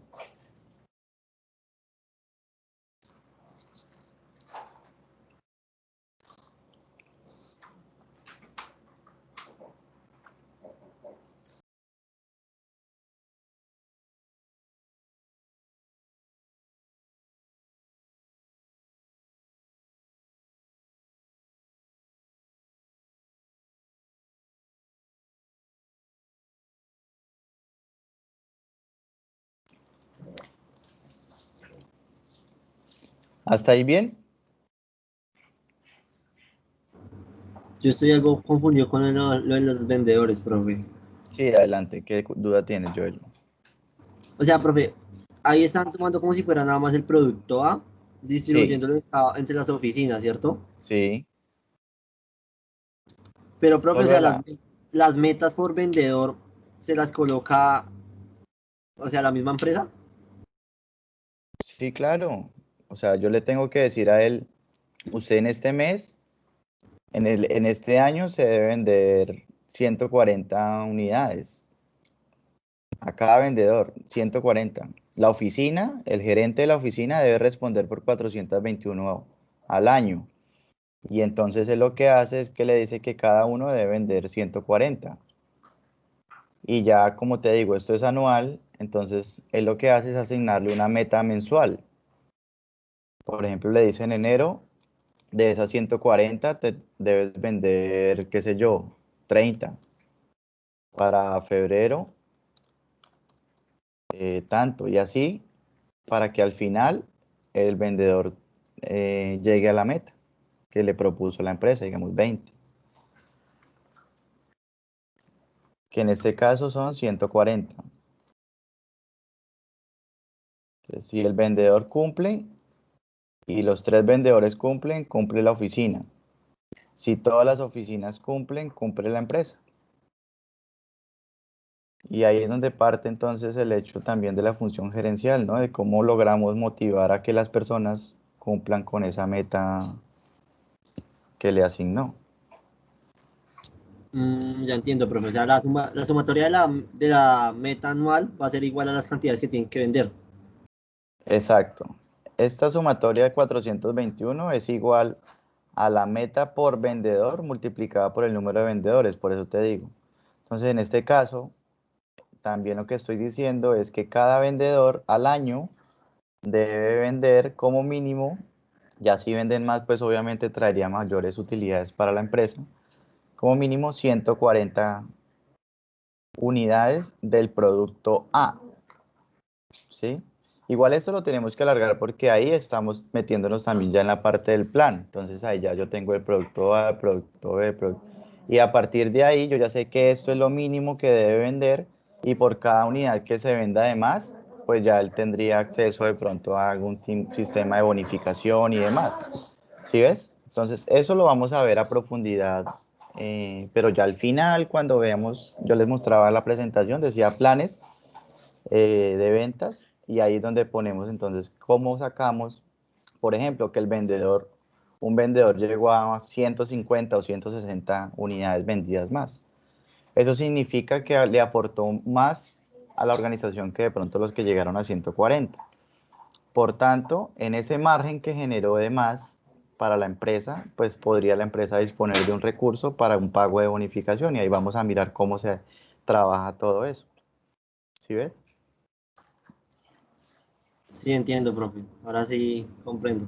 ¿Hasta ahí bien? Yo estoy algo confundido con lo de los vendedores, profe. Sí, adelante. ¿Qué duda tienes, Joel? O sea, profe, ahí están tomando como si fuera nada más el producto A, Sí, distribuyéndolo entre las oficinas, ¿cierto? sí. Pero, profe, o Solo sea, el A. las metas por vendedor se las coloca, o sea, la misma empresa. Sí, claro. O sea, yo le tengo que decir a él, usted en este mes, en este año se debe vender 140 unidades a cada vendedor, 140. La oficina, el gerente de la oficina debe responder por 421 al año. Y entonces él lo que hace es que le dice que cada uno debe vender 140. Y ya, como te digo, esto es anual, entonces él lo que hace es asignarle una meta mensual. Por ejemplo, le dice en enero, de esas 140 te debes vender, qué sé yo, 30. Para febrero, tanto. Y así, para que al final el vendedor llegue a la meta que le propuso la empresa, digamos 20. Que en este caso son 140. Entonces, si el vendedor cumple y los 3 vendedores cumplen, cumple la oficina. Si todas las oficinas cumplen, cumple la empresa. Y ahí es donde parte entonces el hecho también de la función gerencial, ¿no? De cómo logramos motivar a que las personas cumplan con esa meta que le asignó. Ya entiendo, profe. O sea, la sumatoria de la meta anual va a ser igual a las cantidades que tienen que vender. Exacto. Esta sumatoria de 421 es igual a la meta por vendedor multiplicada por el número de vendedores, por eso te digo. Entonces, en este caso, también lo que estoy diciendo es que cada vendedor al año debe vender como mínimo, ya si venden más, pues obviamente traería mayores utilidades para la empresa, como mínimo 140 unidades del producto A, ¿sí? Igual esto lo tenemos que alargar porque ahí estamos metiéndonos también ya en la parte del plan. Entonces ahí ya yo tengo el producto A, el producto B, y a partir de ahí yo ya sé que esto es lo mínimo que debe vender y por cada unidad que se venda de más, pues ya él tendría acceso de pronto a algún sistema de bonificación y demás. ¿Sí ves? Entonces eso lo vamos a ver a profundidad, pero ya al final cuando veamos, yo les mostraba la presentación, decía planes de ventas y ahí es donde ponemos entonces cómo sacamos, por ejemplo, que un vendedor llegó a 150 o 160 unidades vendidas más. Eso significa que le aportó más a la organización que de pronto los que llegaron a 140. Por tanto, en ese margen que generó de más para la empresa, pues podría la empresa disponer de un recurso para un pago de bonificación y ahí vamos a mirar cómo se trabaja todo eso. ¿Sí ves? Sí, entiendo, profe. Ahora sí comprendo.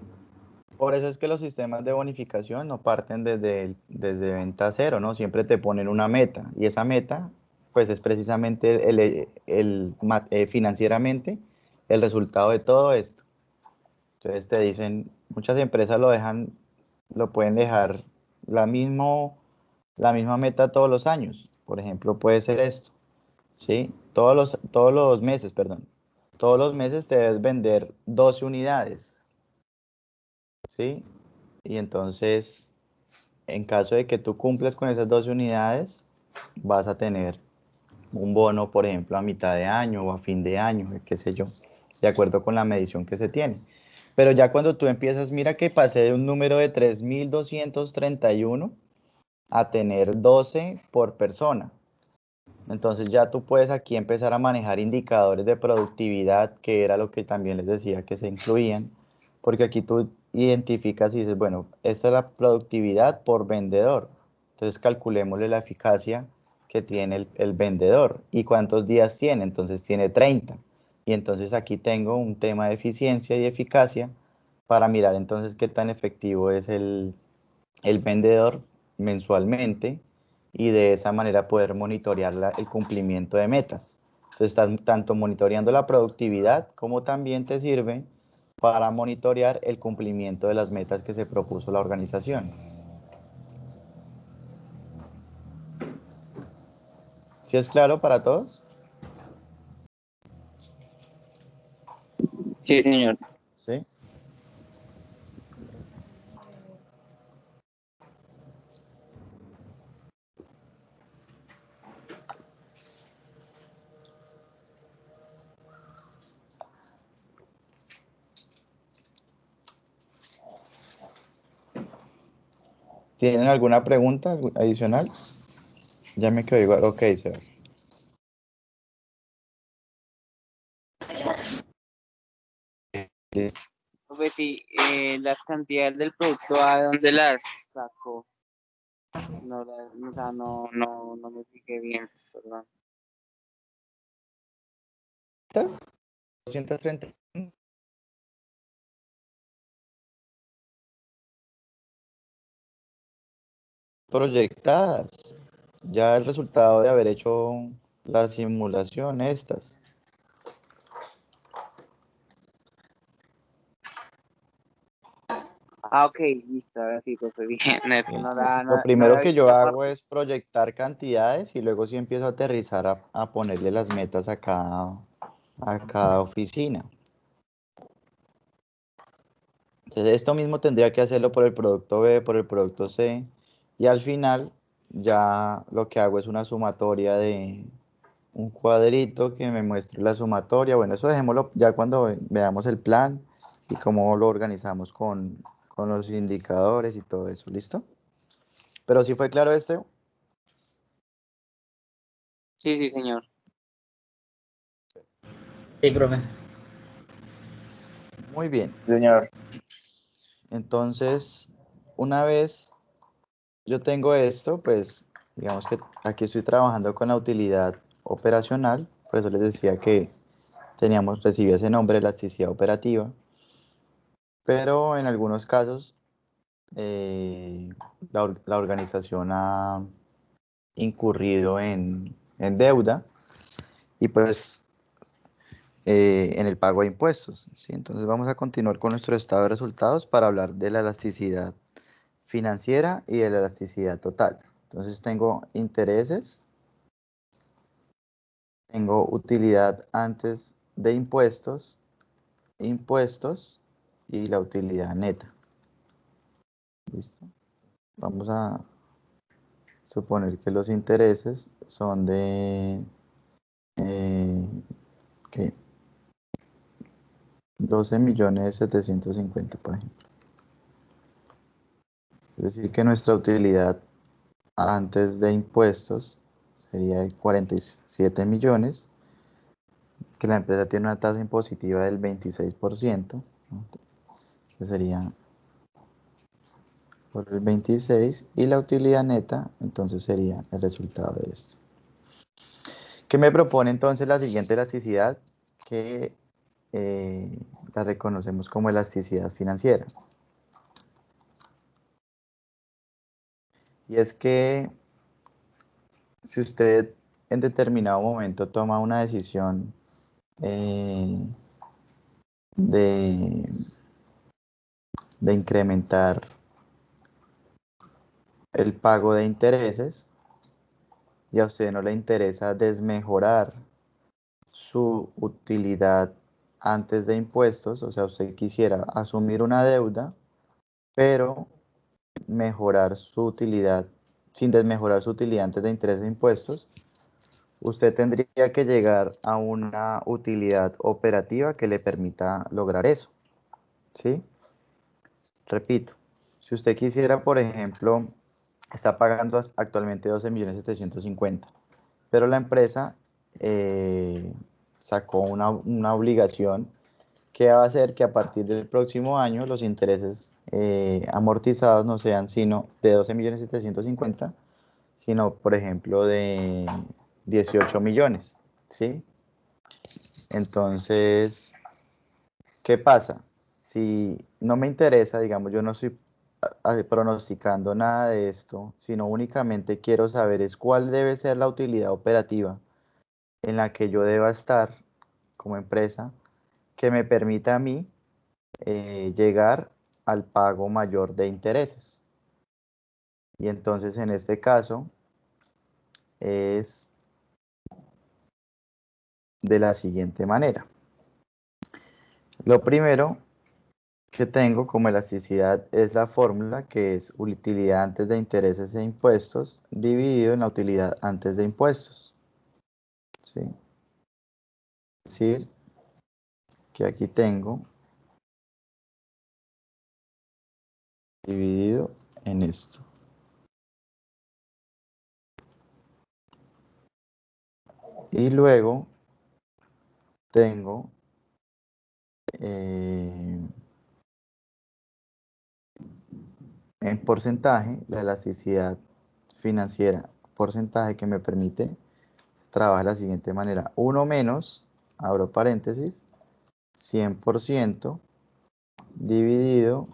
Por eso es que los sistemas de bonificación no parten desde venta cero, ¿no? Siempre te ponen una meta y esa meta, pues es precisamente financieramente el resultado de todo esto. Entonces te dicen, muchas empresas lo pueden dejar la, mismo, la misma meta todos los años. Por ejemplo, puede ser esto, ¿sí? Todos los meses, perdón. Todos los meses te debes vender 12 unidades, ¿sí? Y entonces, en caso de que tú cumplas con esas 12 unidades, vas a tener un bono, por ejemplo, a mitad de año o a fin de año, qué sé yo, de acuerdo con la medición que se tiene. Pero ya cuando tú empiezas, mira que pasé de un número de 3.231 a tener 12 por persona. Entonces ya tú puedes aquí empezar a manejar indicadores de productividad, que era lo que también les decía que se incluían, porque aquí tú identificas y dices, bueno, esta es la productividad por vendedor. Entonces calculémosle la eficacia que tiene el vendedor y cuántos días tiene. Entonces tiene 30. Y entonces aquí tengo un tema de eficiencia y eficacia para mirar entonces qué tan efectivo es el vendedor mensualmente y de esa manera poder monitorear el cumplimiento de metas. Entonces estás tanto monitoreando la productividad como también te sirve para monitorear el cumplimiento de las metas que se propuso la organización. ¿Sí es claro para todos? Sí, señor. ¿Sí? ¿Tienen alguna pregunta adicional? Ya me quedo igual. Ok, Sebas. Listo. Pues sí, las cantidades del producto, ¿a dónde las sacó? No, o sea, no me fijé bien, perdón. ¿Estas? 230. Proyectadas. Ya el resultado de haber hecho la simulación, estas. Ah, ok, listo, ahora sí, pues bien. No, es que Lo no primero había que visto yo esa hago parte. es proyectar cantidades y luego sí empiezo a aterrizar a ponerle las metas a cada oficina. Entonces, esto mismo tendría que hacerlo por el producto B, por el producto C, y al final ya lo que hago es una sumatoria de un cuadrito que me muestre la sumatoria. Bueno, eso dejémoslo ya cuando veamos el plan y cómo lo organizamos con los indicadores y todo eso, ¿listo? Pero sí fue claro este. Sí, sí, señor. Sí, profe. Muy bien. Señor. Entonces, una vez yo tengo esto, pues digamos que aquí estoy trabajando con la utilidad operacional, por eso les decía que recibía ese nombre, elasticidad operativa, pero en algunos casos la organización ha incurrido en deuda y pues en el pago de impuestos, ¿sí? Entonces vamos a continuar con nuestro estado de resultados para hablar de la elasticidad financiera y de la elasticidad total. Entonces tengo intereses, tengo utilidad antes de impuestos, impuestos y la utilidad neta. ¿Listo? Vamos a suponer que los intereses son de ¿qué? 12.750.000, por ejemplo. Es decir, que nuestra utilidad antes de impuestos sería de 47 millones, que la empresa tiene una tasa impositiva del 26%, ¿no? Que sería por el 26, y la utilidad neta, entonces sería el resultado de esto. ¿Qué me propone entonces la siguiente elasticidad? Que la reconocemos como elasticidad financiera. Y es que si usted en determinado momento toma una decisión de, de incrementar el pago de intereses y a usted no le interesa desmejorar su utilidad antes de impuestos, o sea, usted quisiera asumir una deuda, pero mejorar su utilidad sin desmejorar su utilidad antes de intereses e impuestos, usted tendría que llegar a una utilidad operativa que le permita lograr eso, ¿sí? Repito, si usted quisiera, por ejemplo, está pagando actualmente 12.750.000, pero la empresa sacó una obligación que va a hacer que a partir del próximo año los intereses amortizados no sean sino de 12.750.000, sino, por ejemplo, de 18 millones, ¿sí? Entonces, ¿qué pasa? Si no me interesa, digamos, yo no estoy pronosticando nada de esto, sino únicamente quiero saber es cuál debe ser la utilidad operativa en la que yo deba estar como empresa, que me permita a mí llegar al pago mayor de intereses. Y entonces en este caso es de la siguiente manera. Lo primero que tengo como elasticidad es la fórmula que es utilidad antes de intereses e impuestos dividido en la utilidad antes de impuestos. ¿Sí? Es decir, que aquí tengo dividido en esto. Y luego tengo en porcentaje la elasticidad financiera, porcentaje que me permite trabajar de la siguiente manera: 1 menos, abro paréntesis, 100% dividido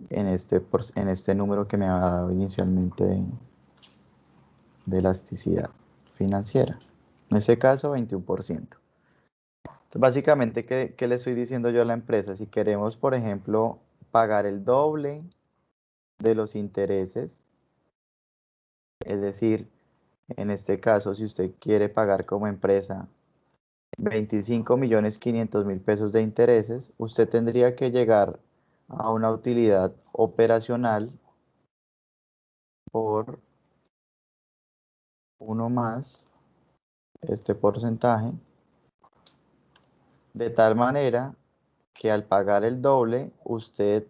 en este número que me ha dado inicialmente de elasticidad financiera. En este caso, 21%. Entonces, básicamente, ¿qué le estoy diciendo yo a la empresa? Si queremos, por ejemplo, pagar el doble de los intereses, es decir, en este caso, si usted quiere pagar como empresa 25.500.000 pesos de intereses, usted tendría que llegar a una utilidad operacional por 1 más este porcentaje, de tal manera que al pagar el doble, usted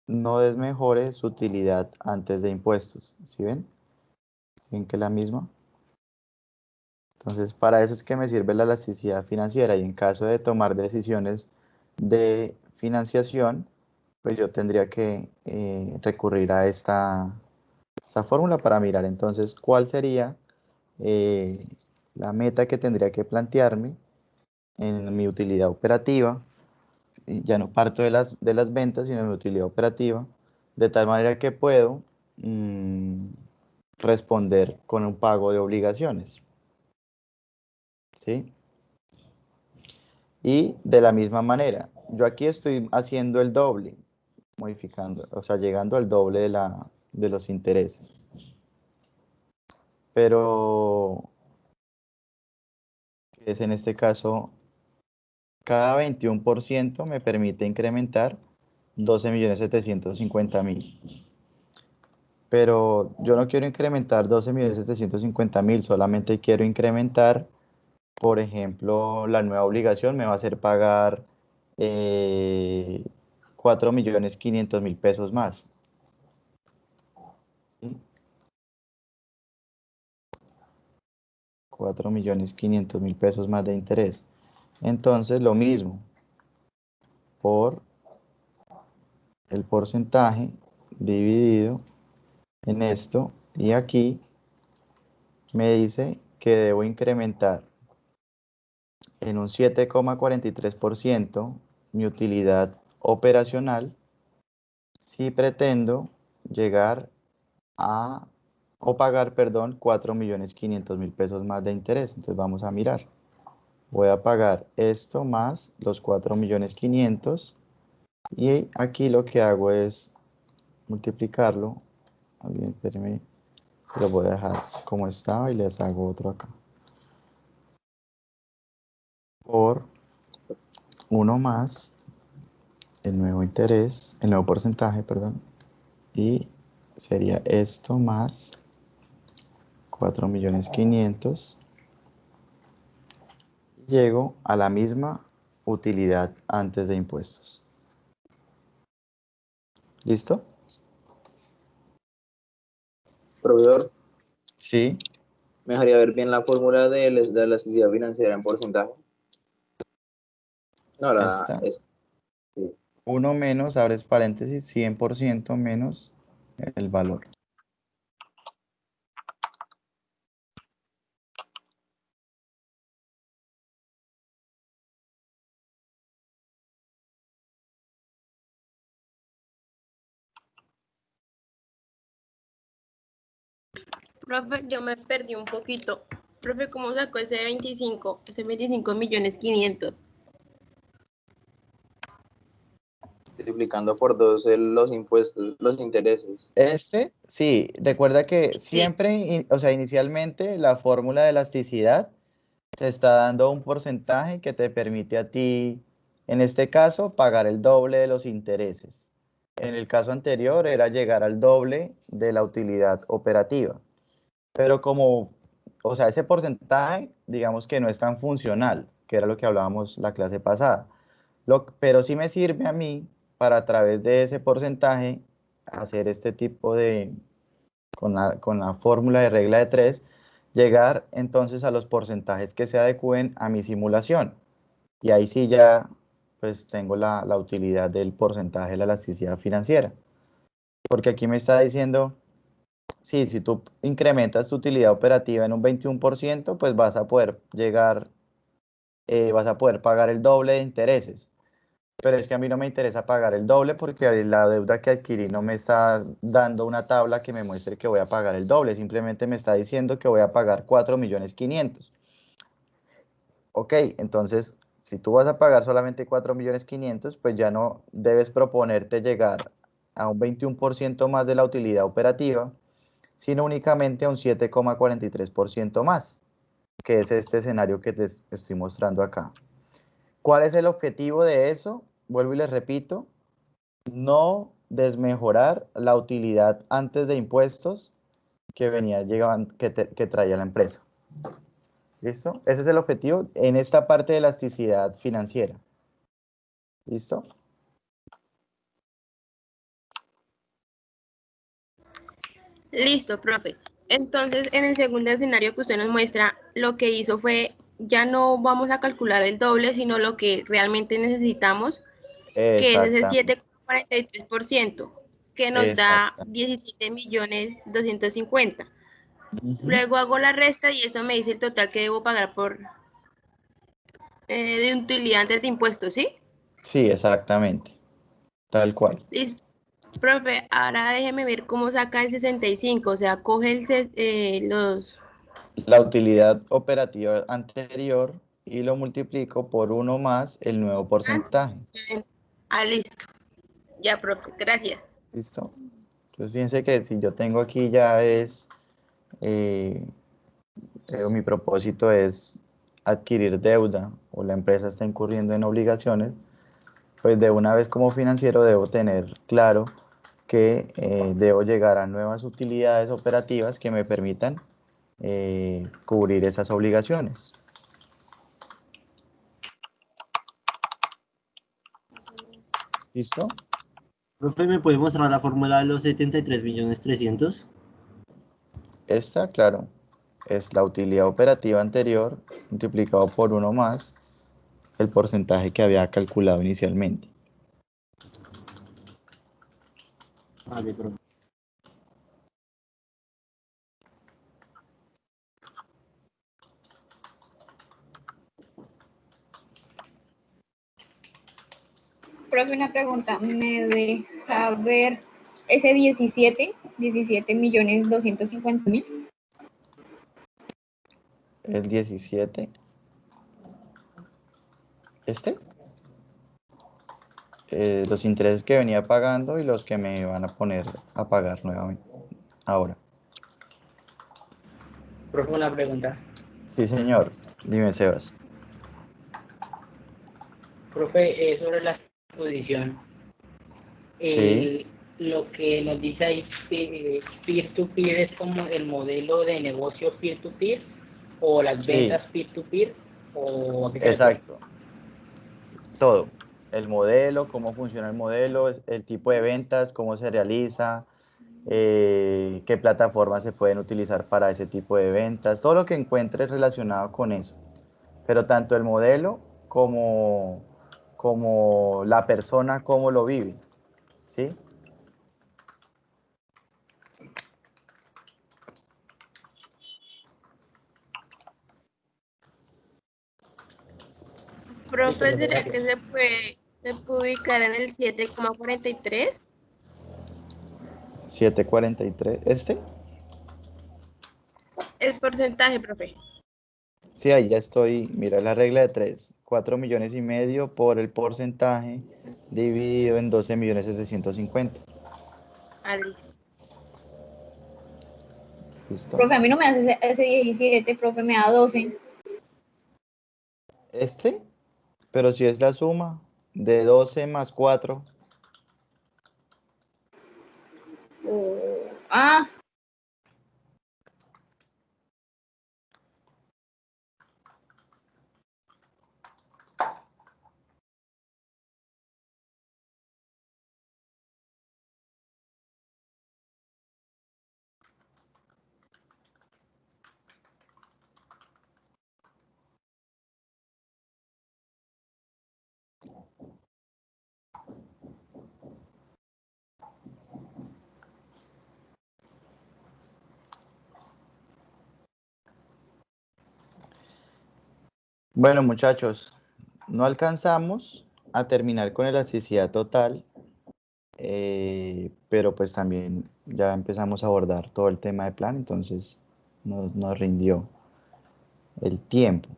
no desmejore su utilidad antes de impuestos. ¿Sí ven? ¿Sí ven que es la misma? Entonces, para eso es que me sirve la elasticidad financiera, y en caso de tomar decisiones de financiación, pues yo tendría que recurrir a esta fórmula para mirar entonces cuál sería la meta que tendría que plantearme en mi utilidad operativa. Ya no parto de las ventas, sino de mi utilidad operativa, de tal manera que puedo responder con un pago de obligaciones. ¿Sí? Y de la misma manera, yo aquí estoy haciendo el doble, modificando, o sea, llegando al doble de los intereses. Pero, que es en este caso, cada 21% me permite incrementar 12.750.000. Pero yo no quiero incrementar 12.750.000, solamente quiero incrementar, por ejemplo, la nueva obligación me va a hacer pagar 4.500.000 pesos más. ¿Sí? 4.500.000 pesos más de interés. Entonces, lo mismo, por el porcentaje dividido en esto, y aquí me dice que debo incrementar en un 7,43% mi utilidad operacional si pretendo llegar a, o pagar, perdón, 4.500.000 pesos más de interés. Entonces vamos a mirar. Voy a pagar esto más los 4.500.000, y aquí lo que hago es multiplicarlo. Espérenme, lo voy a dejar como estaba y les hago otro acá. Por 1 más el nuevo interés, el nuevo porcentaje, perdón, y sería esto más 4.500.000. Llego a la misma utilidad antes de impuestos. ¿Listo? Proveedor, Sí. me dejaría ver bien la fórmula de la elasticidad financiera en porcentaje. No, Esta. sí. 1 menos, abres paréntesis, 100% menos el valor. Profe, yo me perdí un poquito. Profe, ¿cómo sacó ese 25? Ese 25.500.000. multiplicando por 2 los impuestos, los intereses. Sí, recuerda que siempre, o sea, inicialmente la fórmula de elasticidad te está dando un porcentaje que te permite a ti, en este caso, pagar el doble de los intereses. En el caso anterior era llegar al doble de la utilidad operativa. Pero como, o sea, ese porcentaje, digamos que no es tan funcional, que era lo que hablábamos la clase pasada. Pero sí me sirve a mí para a través de ese porcentaje hacer este tipo de, con la fórmula de regla de 3, llegar entonces a los porcentajes que se adecúen a mi simulación. Y ahí sí ya pues tengo la utilidad del porcentaje de la elasticidad financiera. Porque aquí me está diciendo, sí, si tú incrementas tu utilidad operativa en un 21%, pues vas a poder llegar, vas a poder pagar el doble de intereses. Pero es que a mí no me interesa pagar el doble porque la deuda que adquirí no me está dando una tabla que me muestre que voy a pagar el doble, simplemente me está diciendo que voy a pagar 4.500.000. Ok, entonces, si tú vas a pagar solamente 4.500.000, pues ya no debes proponerte llegar a un 21% más de la utilidad operativa, sino únicamente a un 7,43% más, que es este escenario que te estoy mostrando acá. ¿Cuál es el objetivo de eso? Vuelvo y les repito, no desmejorar la utilidad antes de impuestos que que traía la empresa. ¿Listo? Ese es el objetivo en esta parte de elasticidad financiera. ¿Listo? Listo, profe. Entonces, en el segundo escenario que usted nos muestra, lo que hizo fue, ya no vamos a calcular el doble, sino lo que realmente necesitamos, que es ese Exactamente. 7,43%, que nos da Exactamente. 17.250.000. Luego hago la resta y eso me dice el total que debo pagar por de utilidad antes de impuestos, ¿sí? Sí, exactamente. Tal cual. Listo. Profe, ahora déjeme ver cómo saca el 65, o sea, coge los... La utilidad operativa anterior y lo multiplico por 1 más el nuevo porcentaje. Listo. Ya, profe, gracias. ¿Listo? Entonces fíjense que si yo tengo aquí ya es, mi propósito es adquirir deuda o la empresa está incurriendo en obligaciones, pues de una vez como financiero debo tener claro que debo llegar a nuevas utilidades operativas que me permitan cubrir esas obligaciones. ¿Listo? Profe, ¿me puede mostrar la fórmula de los 73.300.000? Esta, claro, es la utilidad operativa anterior multiplicado por 1 más el porcentaje que había calculado inicialmente. Vale, profe. Profe, una pregunta. ¿Me deja ver ese 17.250.000? El 17. ¿Este? Los intereses que venía pagando y los que me van a poner a pagar nuevamente. Ahora. Profe, una pregunta. Sí, señor. Dime, Sebas. Profe, sobre la exposición. Sí. Lo que nos dice ahí, peer-to-peer es como el modelo de negocio peer-to-peer o las Sí, ventas peer-to-peer o a qué se refiere. exacto. Todo. El modelo, cómo funciona el modelo, el tipo de ventas, cómo se realiza, qué plataformas se pueden utilizar para ese tipo de ventas, todo lo que encuentres relacionado con eso. Pero tanto el modelo como la persona, cómo lo vive. ¿Sí? Profe, ¿será que se puede ubicar en el 7,43? 743. ¿Este? El porcentaje, profe. Sí, ahí ya estoy. Mira la regla de 3. 4,5 millones por el porcentaje dividido en 12,750,000. Ah, listo. ¿Listo? Profe, a mí no me hace ese 17, profe, me da 12. Pero si es la suma de 12 más 4. Ah, Bueno, muchachos, no alcanzamos a terminar con elasticidad total, pero pues también ya empezamos a abordar todo el tema de plan, entonces nos rindió el tiempo.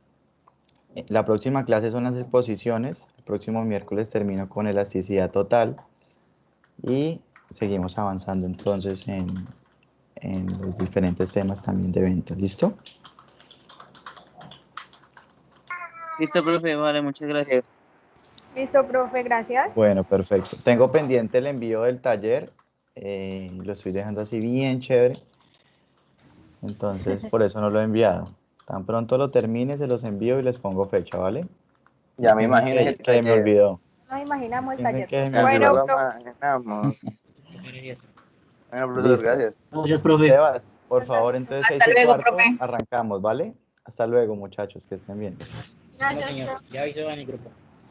La próxima clase son las exposiciones. El próximo miércoles termino con elasticidad total y seguimos avanzando entonces en los diferentes temas también de venta. ¿Listo? Listo, profe, vale, muchas gracias. Listo, profe, gracias. Bueno, perfecto. Tengo pendiente el envío del taller. Lo estoy dejando así bien chévere. Entonces, por eso no lo he enviado. Tan pronto lo termine, se los envío y les pongo fecha, ¿vale? Ya me Piensen imagino ese que me taller. olvidó. Nos imaginamos el Piensen taller. que me Ya no olvidó. lo imaginamos. Bueno, profesor, Listo. gracias. Gracias, profe. Sebas, por favor, entonces hasta 6:15 luego, profe. arrancamos, ¿vale? Hasta luego, muchachos, que estén bien. No, señor. Ya avisó en el grupo.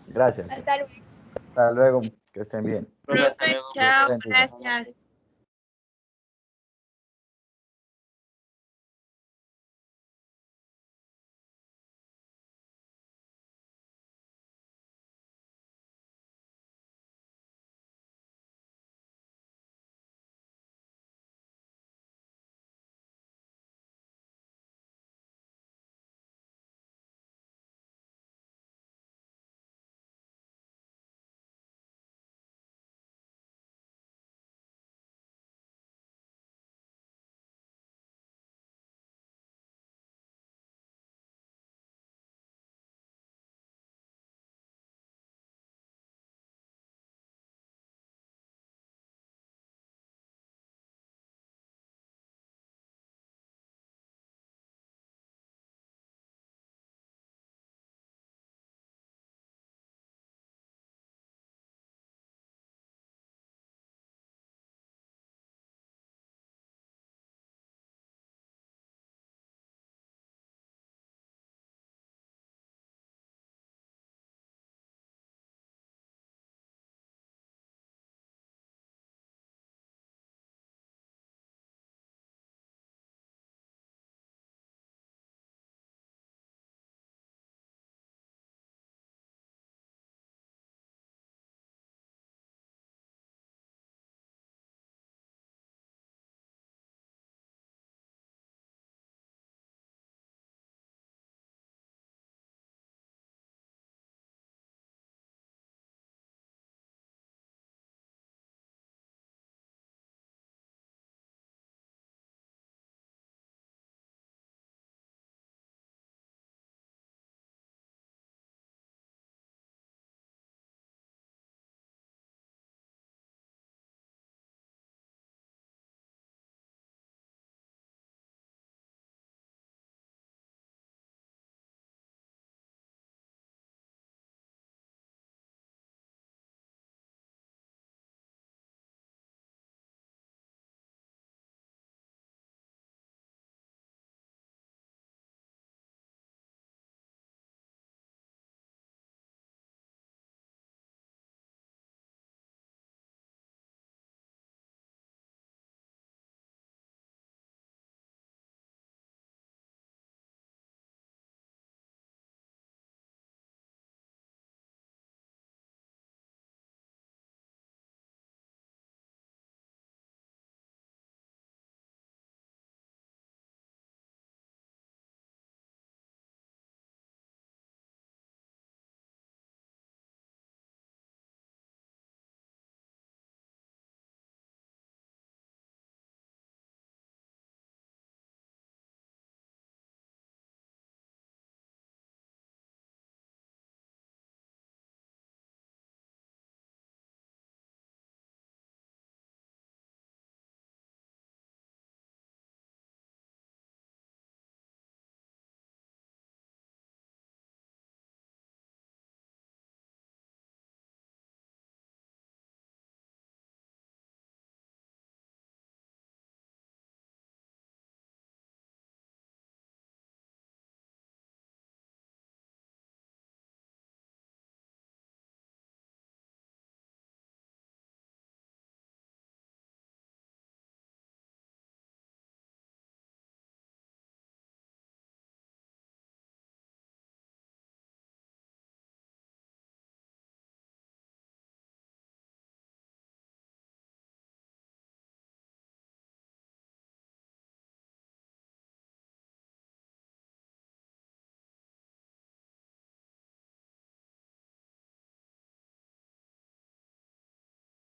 Gracias. Hasta luego. Hasta luego, que estén bien. Profe, hasta Profe, luego. Dios te chao, bendiga. gracias.